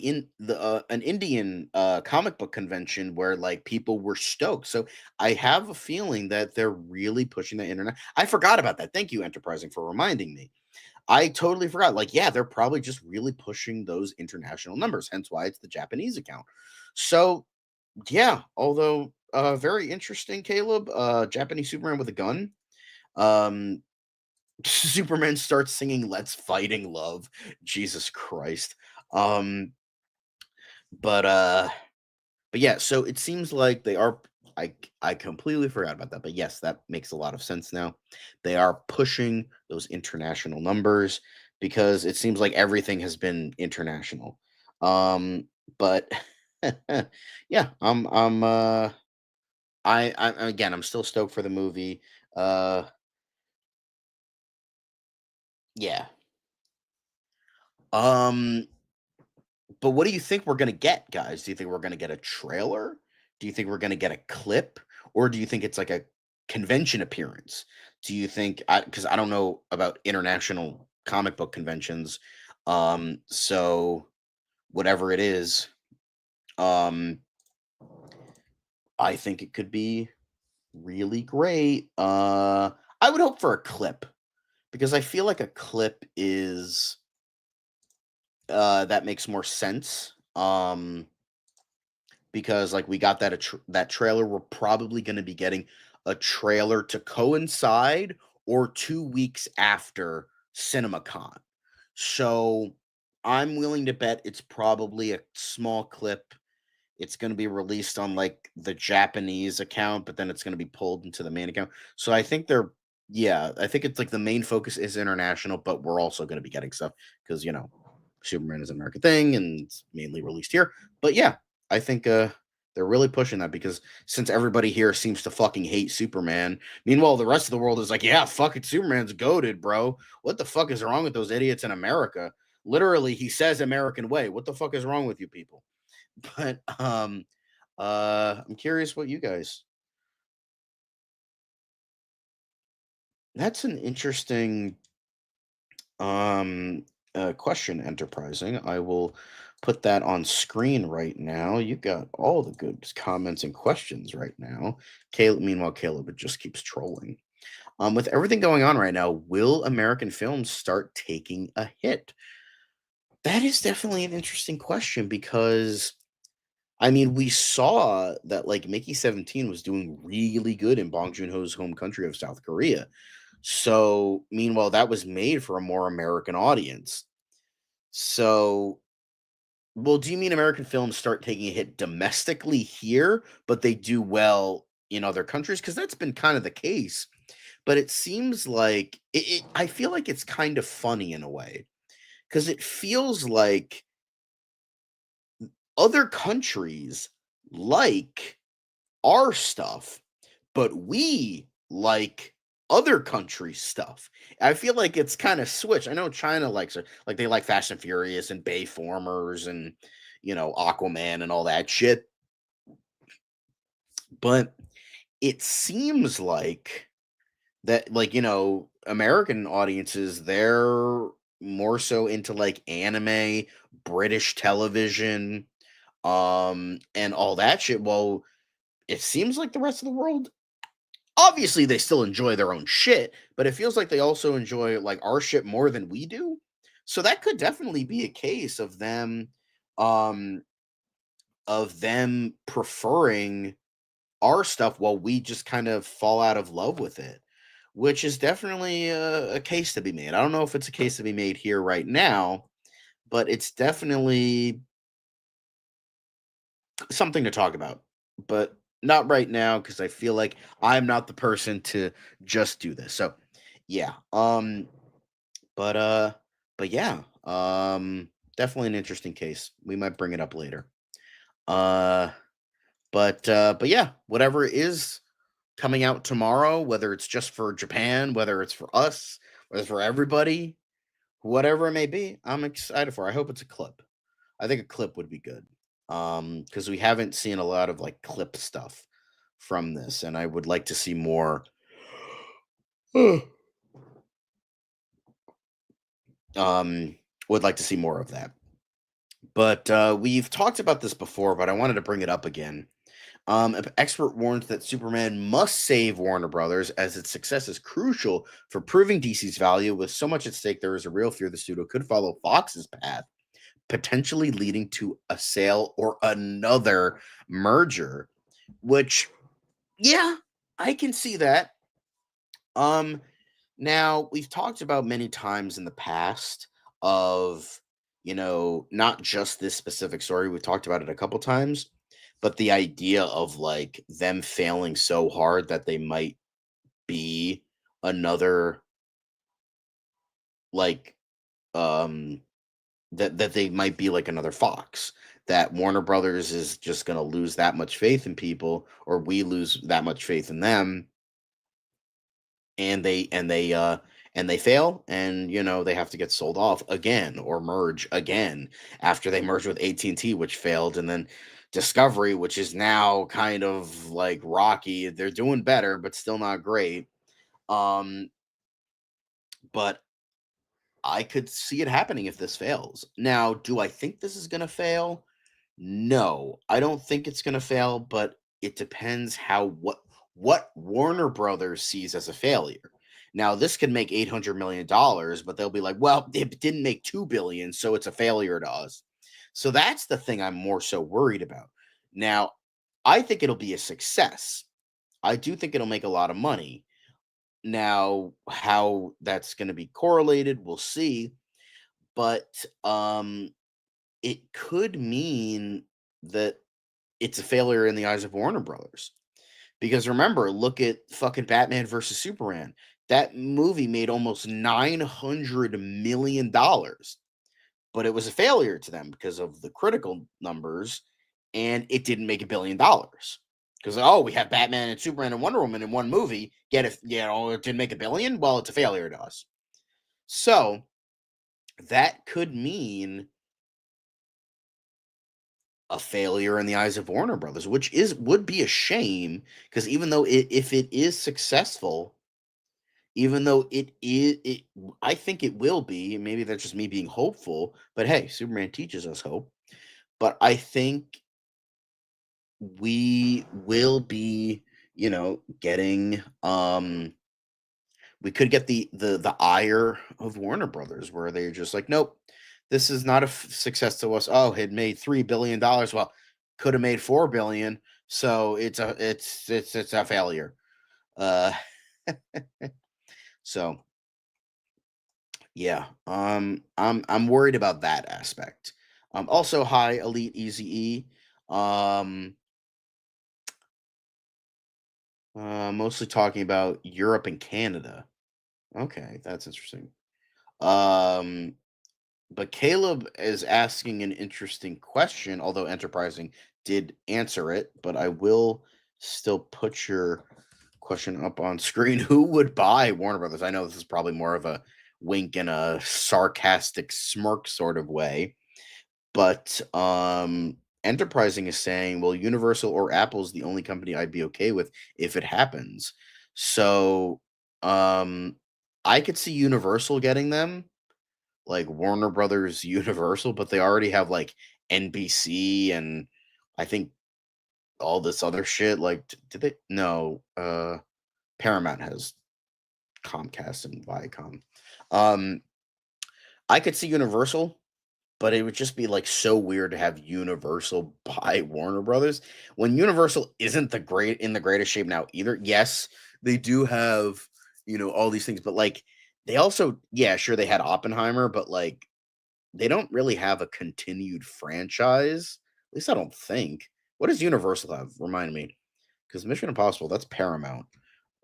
an Indian comic book convention where like people were stoked. So I have a feeling that they're really pushing the internet. I forgot about that. Thank you, Enterprising, for reminding me. I totally forgot. Like, yeah, they're probably just really pushing those international numbers. Hence why it's the Japanese account. So yeah, although very interesting, Caleb. Japanese Superman with a gun. Um, Superman starts singing "Let's Fighting Love." Jesus Christ. Um, but uh, but yeah, so it seems like they are. I completely forgot about that, but yes, that makes a lot of sense now. They are pushing those international numbers because it seems like everything has been international. But yeah, I again, I'm still stoked for the movie. Uh, yeah. Um, But what do you think we're gonna get, guys? Do you think we're gonna get a trailer? Do you think we're gonna get a clip? Or do you think it's like a convention appearance? Do you think because I don't know about international comic book conventions. So whatever it is, um, I think it could be really great. I would hope for a clip because I feel like a clip is that makes more sense. Because like we got that trailer, we're probably going to be getting a trailer to coincide or 2 weeks after CinemaCon. So I'm willing to bet it's probably a small clip it's going to be released on like the Japanese account, but then it's going to be pulled into the main account. So I think I think it's like the main focus is international, but we're also going to be getting stuff because Superman is an American thing and it's mainly released here. But yeah, I think they're really pushing that because since everybody here seems to fucking hate Superman, meanwhile the rest of the world is like, yeah, fucking Superman's goated, bro. What the fuck is wrong with those idiots in America? Literally, he says American way. What the fuck is wrong with you people? But I'm curious what you guys. That's an interesting question, Enterprising. I will put that on screen right now. You got all the good comments and questions right now. Meanwhile, Caleb just keeps trolling. With everything going on right now, will American films start taking a hit? That is definitely an interesting question because I mean, we saw that like Mickey 17 was doing really good in Bong Joon-ho's home country of South Korea. So, meanwhile, that was made for a more American audience. So, well, do you mean American films start taking a hit domestically here, but they do well in other countries? Because that's been kind of the case. But it seems like I feel like it's kind of funny in a way because it feels like other countries like our stuff, but we like other countries' stuff. I feel like it's kind of switched. I know China likes it, like they like Fast and Furious and Bayformers and Aquaman and all that shit. But it seems like that, like American audiences, they're more so into like anime, British television, and all that shit. Well, it seems like the rest of the world, obviously they still enjoy their own shit, but it feels like they also enjoy like our shit more than we do. So that could definitely be a case um of them preferring our stuff while we just kind of fall out of love with it, which is definitely a case to be made. I don't know if it's a case to be made here right now, but it's definitely something to talk about. But not right now because I feel like I'm not the person to just do this. So yeah. But yeah. Definitely an interesting case. We might bring it up later. But yeah, whatever is coming out tomorrow, whether it's just for Japan, whether it's for us, whether it's for everybody, whatever it may be, I'm excited for. I hope it's a clip. I think a clip would be good. Because we haven't seen a lot of like clip stuff from this, and I would like to see more. Would like to see more of that. But we've talked about this before, but I wanted to bring it up again. An expert warns that Superman must save Warner Brothers as its success is crucial for proving DC's value. With so much at stake, there is a real fear the studio could follow Fox's path, potentially leading to a sale or another merger. Which, yeah, I can see that. Now we've talked about many times in the past of, not just this specific story. We've talked about it a couple times, but the idea of like them failing so hard that they might be another like that they might be like another Fox, that Warner Brothers is just going to lose that much faith in people, or we lose that much faith in them, and they fail, and they have to get sold off again or merge again after they merge with AT&T, which failed, and then Discovery, which is now kind of like rocky. They're doing better but still not great. But I could see it happening if this fails. Now, do I think this is going to fail? No, I don't think it's going to fail, but it depends what Warner Brothers sees as a failure. Now, this could make $800 million, but they'll be like, well, it didn't make $2 billion, so it's a failure to us. So that's the thing I'm more so worried about. Now, I think it'll be a success. I do think it'll make a lot of money. Now, how that's going to be correlated, we'll see. But it could mean that it's a failure in the eyes of Warner Brothers. Because remember, look at fucking Batman versus Superman. That movie made almost $900 million, but it was a failure to them because of the critical numbers, and it didn't make $1 billion. Because, we have Batman and Superman and Wonder Woman in one movie. Get it, it didn't make $1 billion? Well, it's a failure to us. So that could mean a failure in the eyes of Warner Brothers, which would be a shame, because even though if it is successful, even though I think it will be, maybe that's just me being hopeful, but hey, Superman teaches us hope. But I think we will be, getting we could get the ire of Warner Brothers, where they're just like, nope, this is not a success to us. Oh, it made $3 billion. Well, could have made $4 billion, so it's a failure. So yeah, I'm worried about that aspect. Also, hi, Elite Easy E. Mostly talking about Europe and Canada. Okay, that's interesting. But Caleb is asking an interesting question, although Enterprising did answer it, but I will still put your question up on screen. Who would buy Warner Brothers? I know this is probably more of a wink and a sarcastic smirk sort of way, but Enterprising is saying, well, Universal or Apple is the only company I'd be okay with if it happens. So I could see Universal getting them, like Warner Brothers Universal, but they already have like NBC and I think all this other shit. Like, did they? No, Paramount has Comcast and Viacom. I could see Universal, but it would just be like so weird to have Universal buy Warner Brothers when Universal isn't in the greatest shape now either. Yes, they do have, all these things, but like they also, yeah, sure, they had Oppenheimer, but like they don't really have a continued franchise. At least I don't think. What does Universal have? Remind me. Because Mission Impossible, that's Paramount.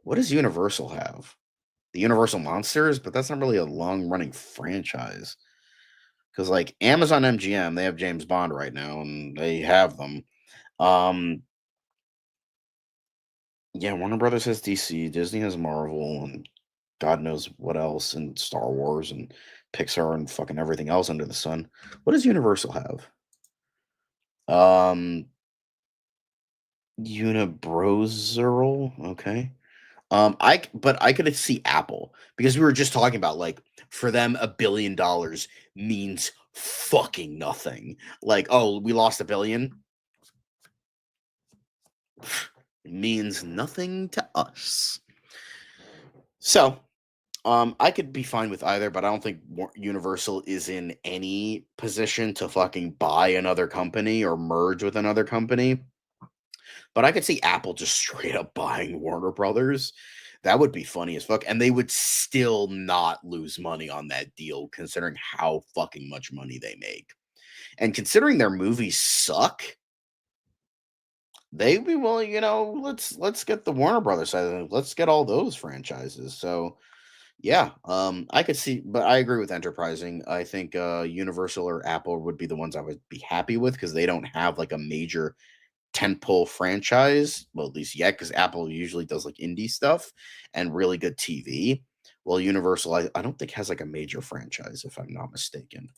What does Universal have? The Universal Monsters, but that's not really a long running franchise. Because like Amazon MGM, they have James Bond right now, and they have them. Yeah, Warner Brothers has DC, Disney has Marvel, and God knows what else, and Star Wars and Pixar and fucking everything else under the sun. What does Universal have? Unibrowser, okay. But I could see Apple, because we were just talking about, like, for them $1 billion means fucking nothing. Like, oh, we lost $1 billion. It means nothing to us. So, I could be fine with either, but I don't think Universal is in any position to fucking buy another company or merge with another company. But I could see Apple just straight up buying Warner Brothers. That would be funny as fuck. And they would still not lose money on that deal, considering how fucking much money they make. And considering their movies suck, they'd be willing, let's get the Warner Brothers side of it. Let's get all those franchises. So yeah, I could see, but I agree with Enterprising. I think Universal or Apple would be the ones I would be happy with, because they don't have like a major tentpole franchise. Well, at least yet, because Apple usually does like indie stuff and really good TV. Well, Universal, I don't think has like a major franchise, if I'm not mistaken.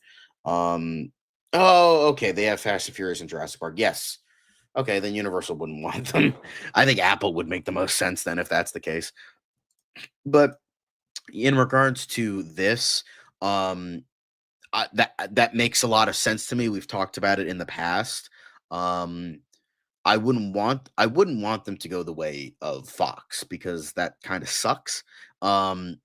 Oh, okay, they have Fast and Furious and Jurassic Park. Yes. Okay, then Universal wouldn't want them. I think Apple would make the most sense then if that's the case. But in regards to this, that makes a lot of sense to me. We've talked about it in the past. I wouldn't want them to go the way of Fox, because that kind of sucks. But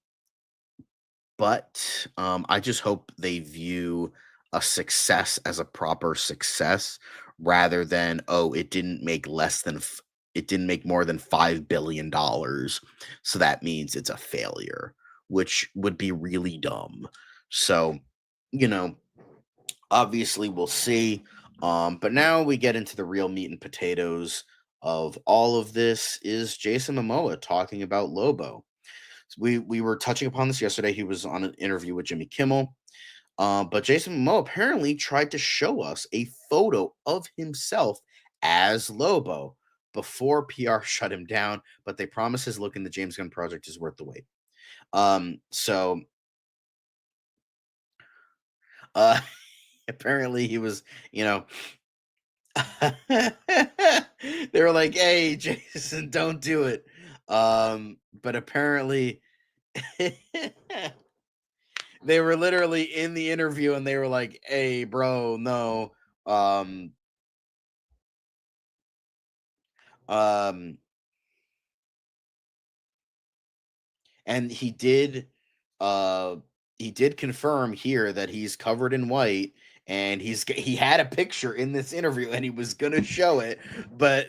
I just hope they view a success as a proper success, rather than, oh, it didn't make it didn't make more than $5 billion, so that means it's a failure, which would be really dumb. So, obviously we'll see. But now we get into the real meat and potatoes of all of this is Jason Momoa talking about Lobo. We were touching upon this yesterday. He was on an interview with Jimmy Kimmel. But Jason Momoa apparently tried to show us a photo of himself as Lobo before PR shut him down, but they promise his look in the James Gunn project is worth the wait. So uh apparently he was, you know, they were like, "Hey, Jason, don't do it." But apparently they were literally in the interview and they were like, "Hey, bro, no." Um um and uh he did confirm here that he's covered in white, and he had a picture in this interview and he was gonna show it, but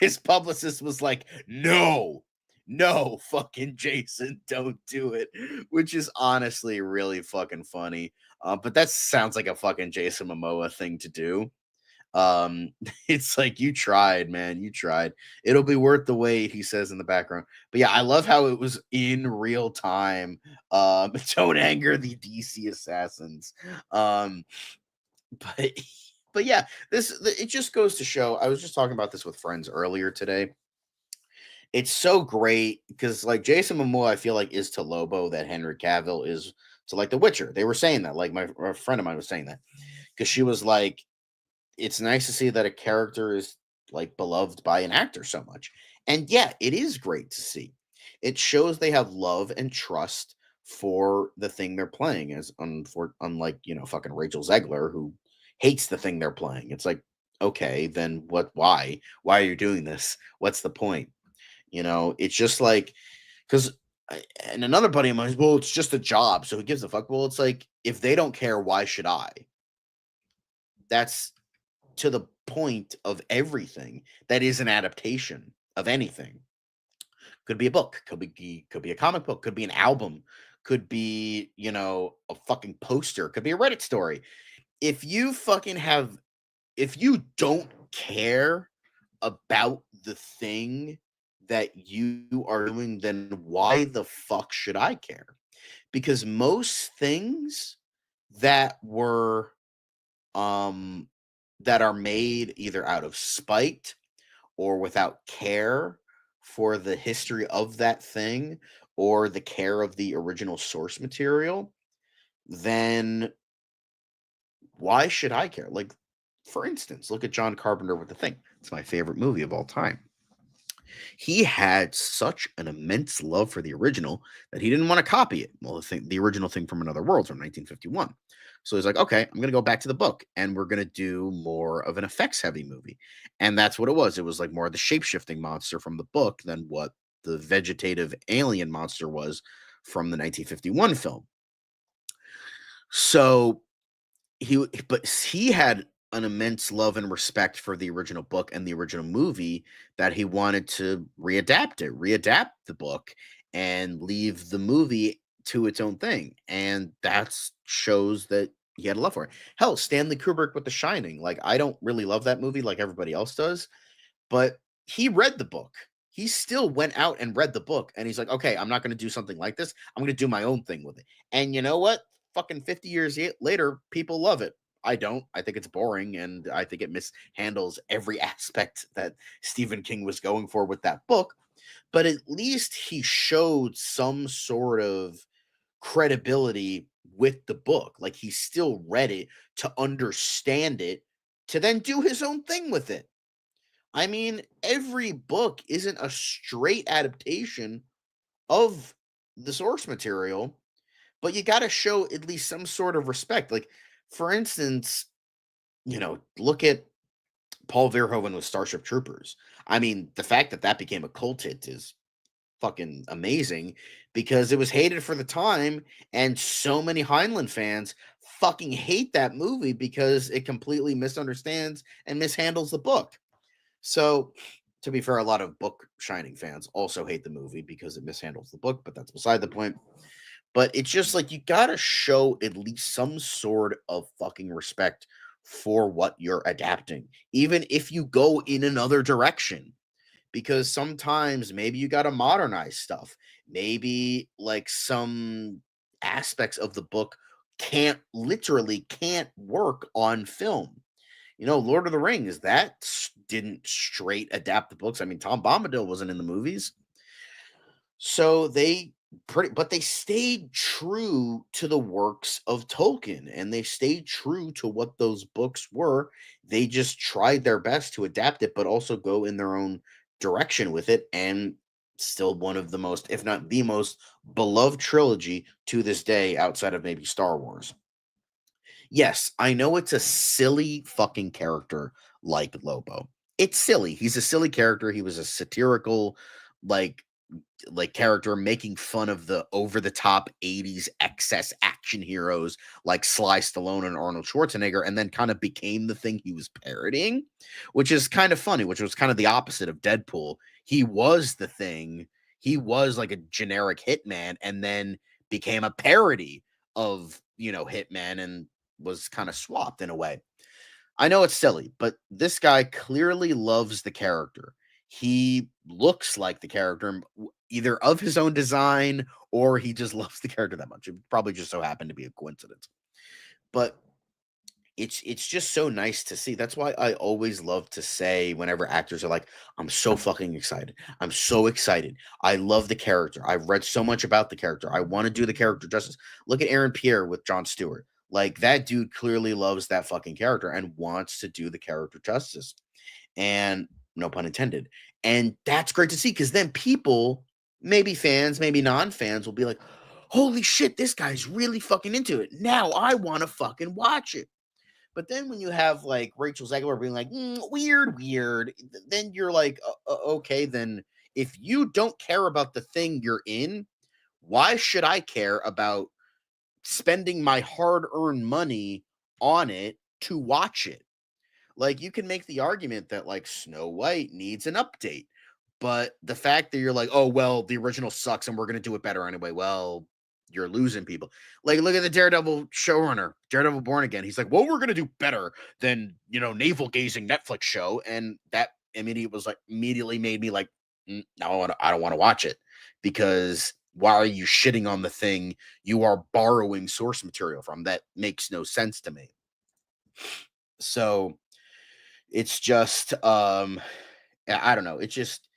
his publicist was like, no, no, fucking Jason, don't do it, which is honestly really fucking funny. But that sounds like a fucking Jason Momoa thing to do. um it's like, you tried, man, you tried. It'll be worth the wait, he says in the background. But yeah, I love how it was in real time. Don't anger the DC assassins. um but but yeah, it just goes to show. I was just talking about this with friends earlier today. It's so great because, like, Jason Momoa, I feel like, is to Lobo that Henry Cavill is to, like, The Witcher. They were saying that, like, a friend of mine was saying that, because she was like, it's nice to see that a character is, like, beloved by an actor so much. And yeah, it is great to see. It shows they have love and trust for the thing they're playing, as unlike, fucking Rachel Zegler, who hates the thing they're playing. It's like, okay, then what? Why are you doing this? What's the point? It's just like, because, and another buddy of mine is, well, it's just a job, so who gives a fuck? Well, it's like, if they don't care, why should I? That's to the point of everything that is an adaptation of anything. Could be a book, could be a comic book, could be an album, could be, a fucking poster, could be a Reddit story. If you fucking have if you don't care about the thing that you are doing, then why the fuck should I care? Because most things that were um that are made either out of spite or without care for the history of that thing or the care of the original source material, then why should I care? Like, for instance, look at John Carpenter with The Thing. It's my favorite movie of all time. He had such an immense love for the original that he didn't want to copy it. Well, the original Thing from Another World from 1951. So he's like, okay, I'm going to go back to the book and we're going to do more of an effects heavy movie. And that's what it was. It was like more of the shape shifting monster from the book than what the vegetative alien monster was from the 1951 film. So he had an immense love and respect for the original book and the original movie that he wanted to readapt the book and leave the movie to its own thing. And that shows that he had a love for it. Hell, Stanley Kubrick with The Shining. Like, I don't really love that movie like everybody else does, but he read the book. He still went out and read the book, and he's like, okay, I'm not going to do something like this. I'm going to do my own thing with it. And you know what? Fucking 50 years later, people love it. I don't. I think it's boring, and I think it mishandles every aspect that Stephen King was going for with that book. But at least he showed some sort of credibility with the book. Like, he still read it to understand it, to then do his own thing with it. I mean, every book isn't a straight adaptation of the source material, but you got to show at least some sort of respect. Like, for instance, look at Paul Verhoeven with Starship Troopers. I mean, the fact that became a cult hit is fucking amazing because it was hated for the time, and so many Heinlein fans fucking hate that movie because it completely misunderstands and mishandles the book. So, to be fair, a lot of book Shining fans also hate the movie because it mishandles the book, but that's beside the point. But it's just like, you gotta show at least some sort of fucking respect for what you're adapting, even if you go in another direction. Because sometimes maybe you got to modernize stuff. Maybe like some aspects of the book can't work on film. Lord of the Rings, didn't straight adapt the books. I mean, Tom Bombadil wasn't in the movies. So but they stayed true to the works of Tolkien, and they stayed true to what those books were. They just tried their best to adapt it, but also go in their own direction with it, and still one of the most, if not the most beloved trilogy to this day outside of maybe Star Wars. Yes, I know it's a silly fucking character like Lobo. It's silly. He's a silly character. He was a satirical, like character making fun of the over the top 80s excess action heroes like Sly Stallone and Arnold Schwarzenegger, and then kind of became the thing he was parodying, which is kind of funny, which was kind of the opposite of Deadpool. He was the thing. He was like a generic hitman and then became a parody of, Hitman, and was kind of swapped in a way. I know it's silly, but this guy clearly loves the character. He looks like the character, either of his own design, or he just loves the character that much. It probably just so happened to be a coincidence. But it's just so nice to see. That's why I always love to say whenever actors are like, I'm so fucking excited. I'm so excited. I love the character. I've read so much about the character. I want to do the character justice. Look at Aaron Pierre with Jon Stewart. Like, that dude clearly loves that fucking character and wants to do the character justice. And no pun intended. And that's great to see, because then people, maybe fans, maybe non-fans, will be like, holy shit, this guy's really fucking into it. Now I want to fucking watch it. But then when you have like Rachel Zegler being like, weird, then you're like, okay, then if you don't care about the thing you're in, why should I care about spending my hard-earned money on it to watch it? Like, you can make the argument that like Snow White needs an update, but the fact that you're like, oh well, the original sucks and we're gonna do it better anyway, well, you're losing people. Like, look at the Daredevil showrunner, Daredevil Born Again. He's like, well, we're gonna do better than navel gazing Netflix show, and that immediately made me like, no, I don't want to watch it, because why are you shitting on the thing you are borrowing source material from? That makes no sense to me. So it's just I don't know, it just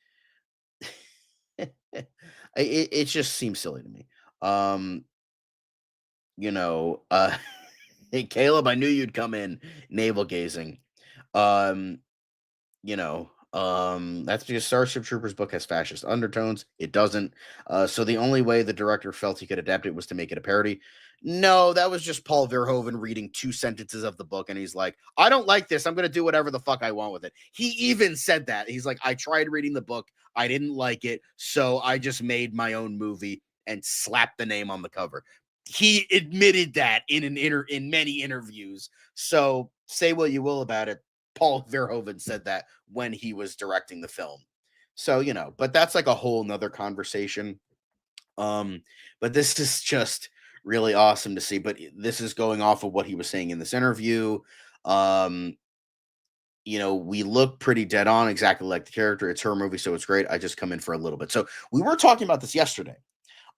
it just seems silly to me. um you know uh hey Caleb, I knew you'd come in navel gazing. um that's because Starship Troopers book has fascist undertones. It doesn't. So the only way the director felt he could adapt it was to make it a parody. No, that was just Paul Verhoeven reading 2 sentences of the book, and he's like, I don't like this. I'm going to do whatever the fuck I want with it. He even said that. He's like, I tried reading the book. I didn't like it. So I just made my own movie and slapped the name on the cover. He admitted that in many interviews. So say what you will about it, Paul Verhoeven said that when he was directing the film. So, but that's like a whole nother conversation. But this is just really awesome to see. But this is going off of what he was saying in this interview. We look pretty dead on, exactly like the character. It's her movie, so it's great. I just come in for a little bit. So we were talking about this yesterday.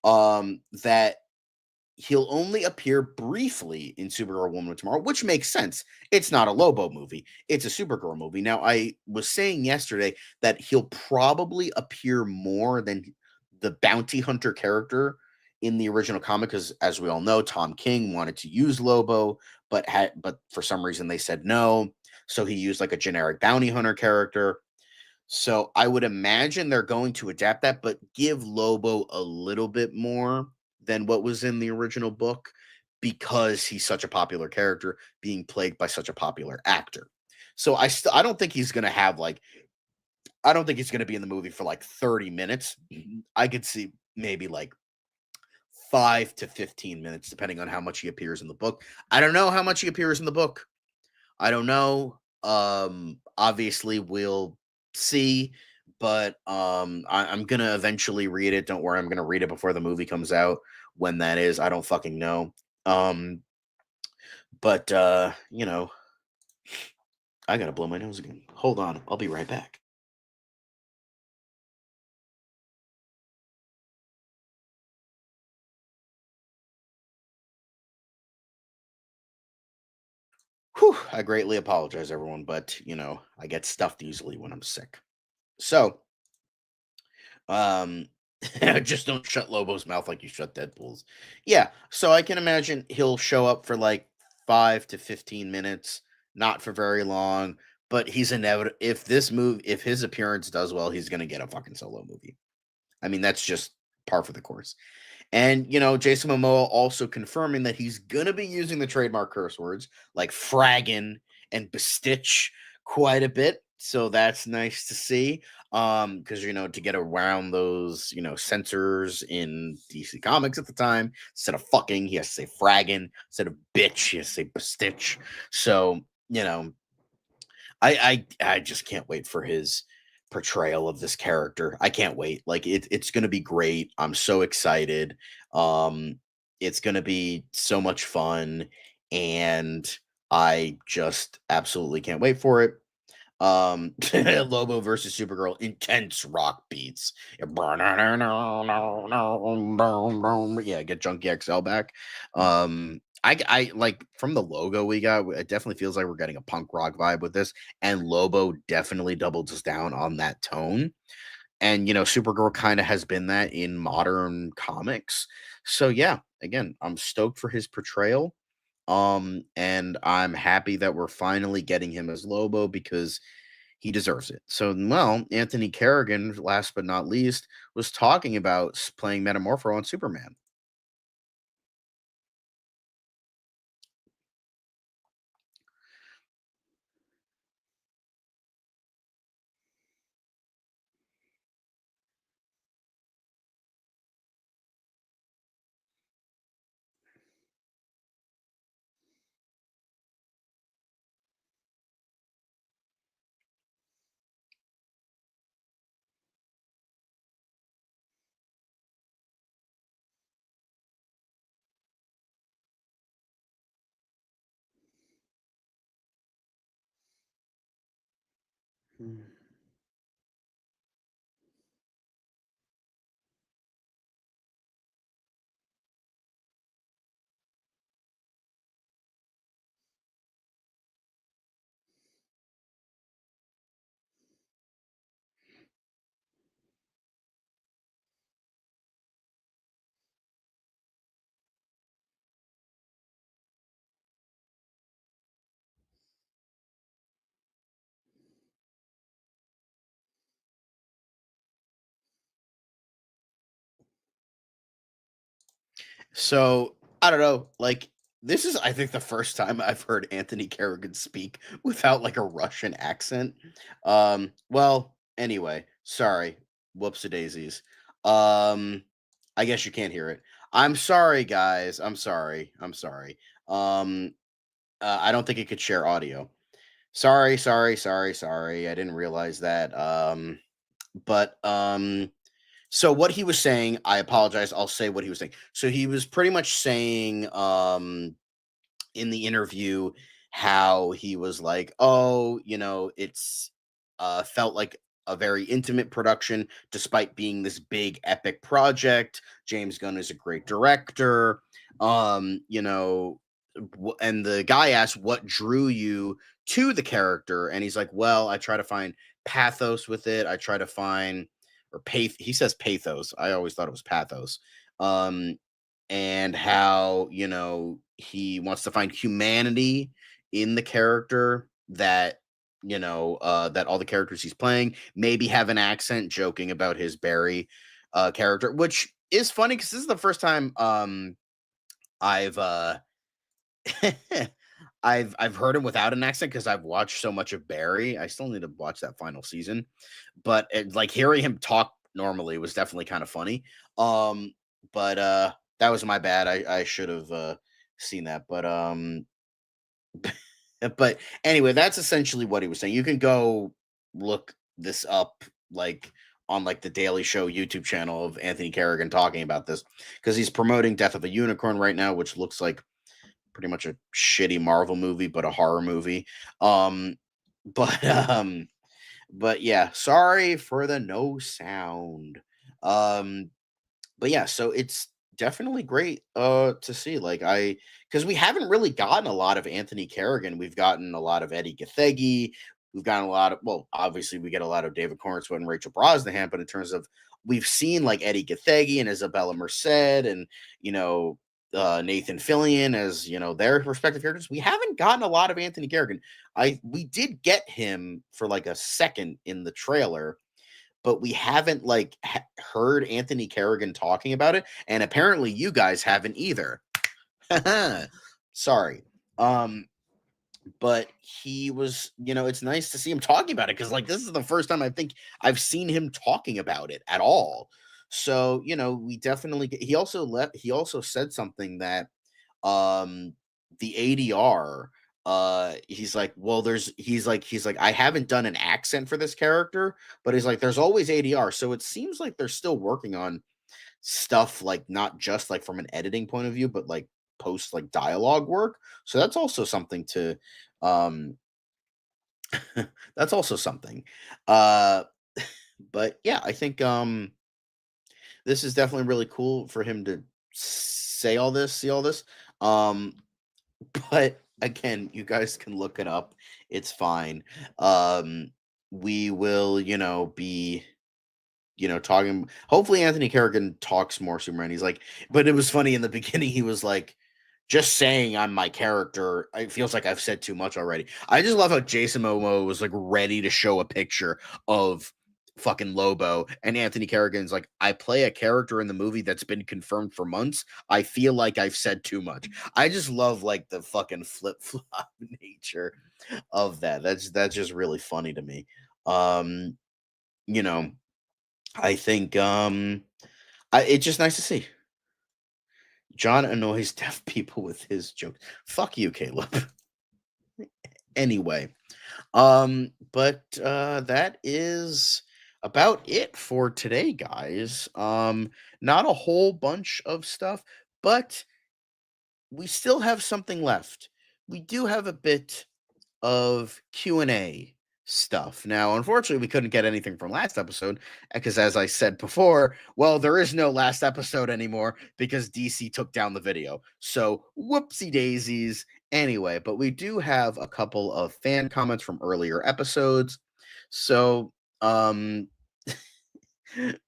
That he'll only appear briefly in Supergirl Woman of Tomorrow, which makes sense. It's not a Lobo movie. It's a Supergirl movie. Now, I was saying yesterday that he'll probably appear more than the bounty hunter character in the original comic, because as we all know, Tom King wanted to use Lobo, but for some reason they said no. So he used like a generic bounty hunter character. So I would imagine they're going to adapt that, but give Lobo a little bit more than what was in the original book, because he's such a popular character being played by such a popular actor. So I don't think he's going to have I don't think he's going to be in the movie for like 30 minutes. I could see maybe like 5 to 15 minutes, depending on how much he appears in the book. I don't know how much he appears in the book. I don't know. Obviously we'll see, but I'm gonna eventually read it. Don't worry, I'm gonna read it before the movie comes out. When that is, I don't fucking know. But I gotta blow my nose again. Hold on, I'll be right back. Whew, I greatly apologize, everyone, but I get stuffed easily when I'm sick. So, um, just don't shut Lobo's mouth like you shut Deadpool's. Yeah, so I can imagine he'll show up for like 5 to 15 minutes, not for very long, but he's inevitable. If his appearance does well, he's gonna get a fucking solo movie. I mean, that's just par for the course. And, Jason Momoa also confirming that he's going to be using the trademark curse words like fraggin' and bestitch quite a bit. So that's nice to see. Because, to get around those, censors in DC Comics at the time, instead of fucking, he has to say fraggin'. Instead of bitch, he has to say bestitch. So, I just can't wait for his portrayal of this character. I can't wait. Like it's gonna be great. I'm so excited. It's gonna be so much fun, and I just absolutely can't wait for it. Lobo versus Supergirl, intense rock beats. Yeah, get Junkie XL back. I like from the logo we got. It definitely feels like we're getting a punk rock vibe with this, and Lobo definitely doubles down on that tone. And Supergirl kind of has been that in modern comics. So yeah, again, I'm stoked for his portrayal. And I'm happy that we're finally getting him as Lobo because he deserves it. So, well, Anthony Kerrigan, last but not least, was talking about playing Metamorpho on Superman. Hmm. So I don't know. Like this is, I think, the first time I've heard Anthony Kerrigan speak without like a Russian accent. Well, anyway, sorry. Whoops a daisies. I guess you can't hear it. I'm sorry, guys. I'm sorry. I'm sorry. Um, I don't think it could share audio. Sorry, sorry, sorry, sorry. I didn't realize that. But so what he was saying, I apologize. I'll say what he was saying. So he was pretty much saying in the interview how he was like, "Oh, it's felt like a very intimate production despite being this big epic project. James Gunn is a great director." And the guy asked what drew you to the character, and he's like, "Well, I try to find pathos with it. I try to find he says pathos. I always thought it was pathos. Um and how, he wants to find humanity in the character that that all the characters he's playing maybe have an accent, joking about his Barry character, which is funny because this is the first time I've I've heard him without an accent because I've watched so much of Barry. I still need to watch that final season, but like hearing him talk normally was definitely kind of funny. Um, but that was my bad. I should have seen that, but anyway, that's essentially what he was saying. You can go look this up, like on like the Daily Show YouTube channel of Anthony Kerrigan talking about this because he's promoting Death of a Unicorn right now, which looks like pretty much a shitty Marvel movie, but a horror movie. Um, but but yeah, sorry for the no sound. Um, but yeah, so it's definitely great to see. Like because we haven't really gotten a lot of Anthony Kerrigan. We've gotten a lot of Eddie Gathegi. We've gotten a lot of obviously we get a lot of David Cornswood and Rachel Brosnahan, but in terms of we've seen like Eddie Gathegi and Isabella Merced and you know Nathan Fillion as their respective characters. We haven't gotten a lot of Anthony Kerrigan. We did get him for like a second in the trailer, but we haven't like heard Anthony Kerrigan talking about it, and apparently you guys haven't either. Sorry. But he was, it's nice to see him talking about it because like this is the first time I think I've seen him talking about it at all. So, we definitely he also said something that the ADR he's like I haven't done an accent for this character, but he's like there's always ADR, so it seems like they're still working on stuff, like not just like from an editing point of view but like post like dialogue work. So that's also something to um that's also something. uh but yeah, I think this is definitely really cool for him to see all this. um but again, you guys can look it up. It's fine. We will, be, talking. Hopefully, Anthony Kerrigan talks more Superman. He's like, but it was funny in the beginning. He was like, just saying I'm my character. It feels like I've said too much already. I just love how Jason Momoa was like ready to show a picture of fucking Lobo, and Anthony Kerrigan's like, I play a character in the movie that's been confirmed for months. I feel like I've said too much. I just love like the fucking flip flop nature of that. That's just really funny to me. Um, you know, I think it's just nice to see. John annoys deaf people with his jokes. Fuck you, Caleb. Anyway, but that is about it for today, guys. Not a whole bunch of stuff, but we still have something left. We do have a bit of Q&A stuff. Now, unfortunately, we couldn't get anything from last episode because, as I said before, well, there is no last episode anymore because DC took down the video. So, whoopsie daisies. Anyway, but we do have a couple of fan comments from earlier episodes. So,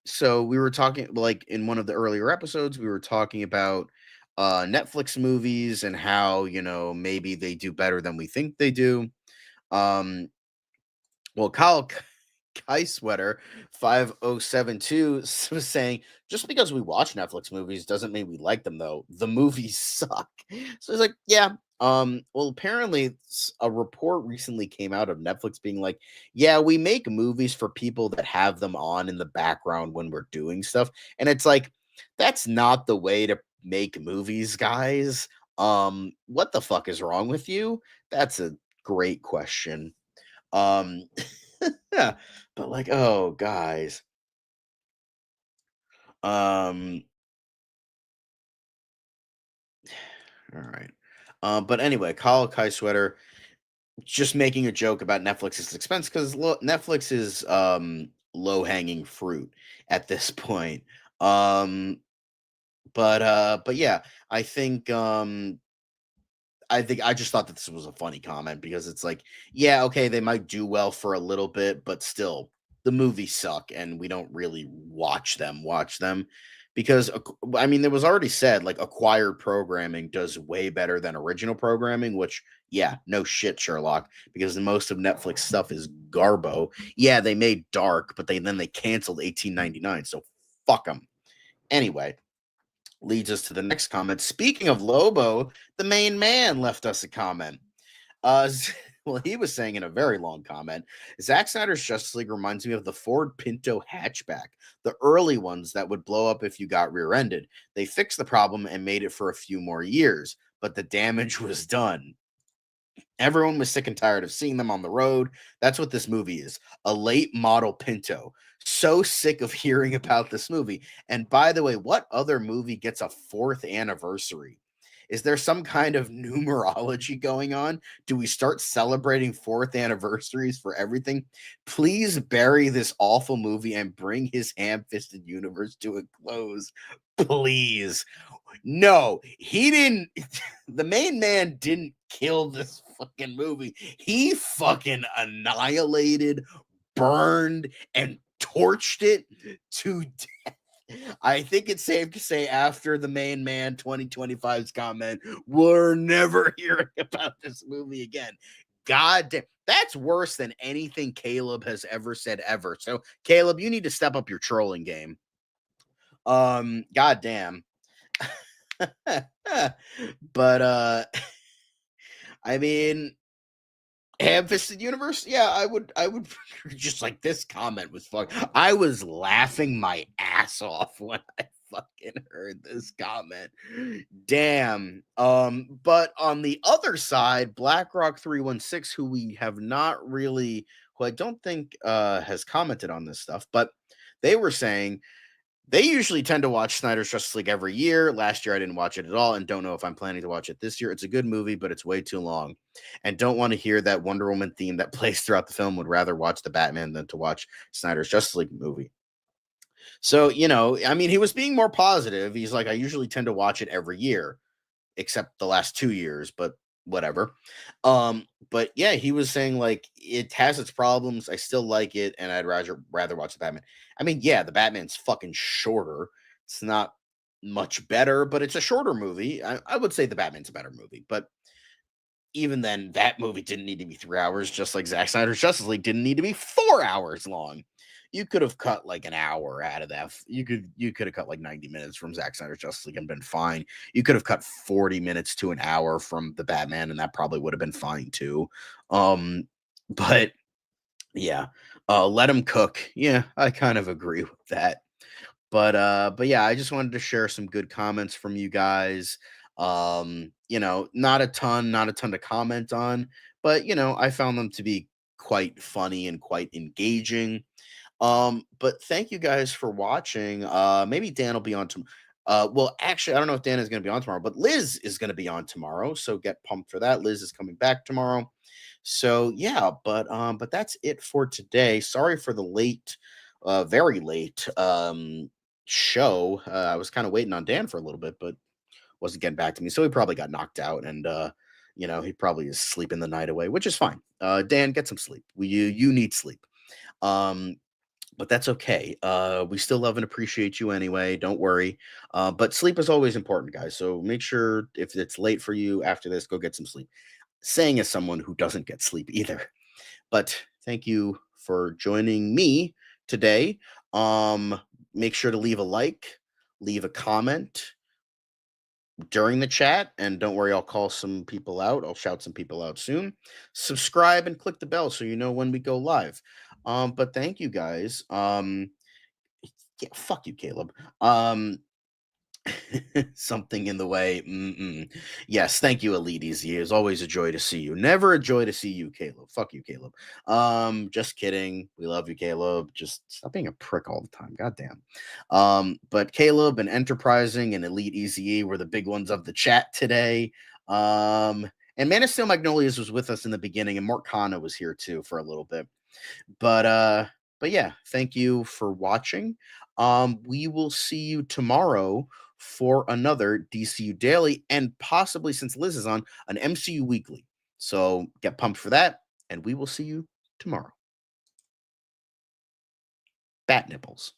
so we were talking, like, in one of the earlier episodes, we were talking about Netflix movies and how, maybe they do better than we think they do. Um, well, Kyle Kai Sweater 5072 was saying, just because we watch Netflix movies doesn't mean we like them, though. The movies suck. So it's like, yeah. Well, apparently a report recently came out of Netflix being like, yeah, we make movies for people that have them on in the background when we're doing stuff. And it's like, that's not the way to make movies, guys. What the fuck is wrong with you? That's a great question. Um, yeah, but like, oh, guys. Um, all right. But anyway, Kyle Kai Sweater just making a joke about Netflix's expense because Netflix is low hanging fruit at this point. But yeah, I think I just thought that this was a funny comment because it's like, yeah, okay, they might do well for a little bit, but still, the movies suck, and we don't really watch them because I mean, there was already said like acquired programming does way better than original programming, which yeah, no shit, Sherlock, because most of Netflix stuff is garbo. Yeah, they made Dark, but then they canceled 1899, so fuck them. Anyway, leads us to the next comment. Speaking of Lobo, the main man left us a comment. Well, he was saying in a very long comment, Zack Snyder's Justice League reminds me of the Ford Pinto hatchback, the early ones that would blow up if you got rear-ended. They fixed the problem and made it for a few more years, but the damage was done. Everyone was sick and tired of seeing them on the road. That's what this movie is, a late model Pinto. So sick of hearing about this movie. And by the way, what other movie gets a 4th anniversary? Is there some kind of numerology going on? Do we start celebrating 4th anniversaries for everything? Please bury this awful movie and bring his ham-fisted universe to a close. Please. No, he didn't. The main man didn't kill this fucking movie. He fucking annihilated, burned, and torched it to death. I think it's safe to say after the main man 2025's comment, we're never hearing about this movie again. God damn, that's worse than anything Caleb has ever said ever. So, Caleb, you need to step up your trolling game. God damn. But I mean, ham-fisted universe, yeah, I would just like this comment was fuck. I was laughing my ass off when I fucking heard this comment. Damn. But on the other side, BlackRock 316, who we have not really, who I don't think has commented on this stuff, but they were saying they usually tend to watch Snyder's Justice League every year. Last year, I didn't watch it at all and don't know if I'm planning to watch it this year. It's a good movie, but it's way too long. And don't want to hear that Wonder Woman theme that plays throughout the film. Would rather watch the Batman than to watch Snyder's Justice League movie. So, I mean, he was being more positive. He's like, I usually tend to watch it every year, except the last 2 years, but whatever. But yeah, he was saying like it has its problems. I still like it, and I'd rather watch the Batman. I mean, yeah, the Batman's fucking shorter. It's not much better, but it's a shorter movie. I would say the Batman's a better movie, but even then, that movie didn't need to be 3 hours, just like Zack Snyder's Justice League didn't need to be 4 hours long. You could have cut like an hour out of that. You could have cut like 90 minutes from Zack Snyder's Justice League and been fine. You could have cut 40 minutes to an hour from the Batman, and that probably would have been fine too. But yeah, let him cook. Yeah, I kind of agree with that. But yeah, I just wanted to share some good comments from you guys. Not a ton to comment on, but I found them to be quite funny and quite engaging. But thank you guys for watching. Maybe Dan will be on tomorrow. Well, actually, I don't know if Dan is going to be on tomorrow, but Liz is going to be on tomorrow. So get pumped for that. Liz is coming back tomorrow. So yeah, but that's it for today. Sorry for the late, very late show. I was kind of waiting on Dan for a little bit, but wasn't getting back to me. So he probably got knocked out, and he probably is sleeping the night away, which is fine. Dan, get some sleep. You need sleep. But that's okay. We still love and appreciate you anyway. Don't worry. But sleep is always important, guys. So make sure if it's late for you after this, go get some sleep. Saying as someone who doesn't get sleep either. But thank you for joining me today. Make sure to leave a like, leave a comment during the chat, and don't worry, I'll call some people out. I'll shout some people out soon. Subscribe and click the bell so you know when we go live. But thank you guys. Yeah, fuck you, Caleb. Something in the way. Yes, thank you, Elite Easy. It's always a joy to see you. Never a joy to see you, Caleb. Fuck you, Caleb. Just kidding. We love you, Caleb. Just stop being a prick all the time. Goddamn. But Caleb and Enterprising and Elite Easy were the big ones of the chat today. And Man of Steel Magnolias was with us in the beginning, and Mark Khanna was here too for a little bit. But yeah, thank you for watching. We will see you tomorrow for another DCU Daily, and possibly, since Liz is on, an MCU Weekly. So get pumped for that, and we will see you tomorrow. Bat nipples.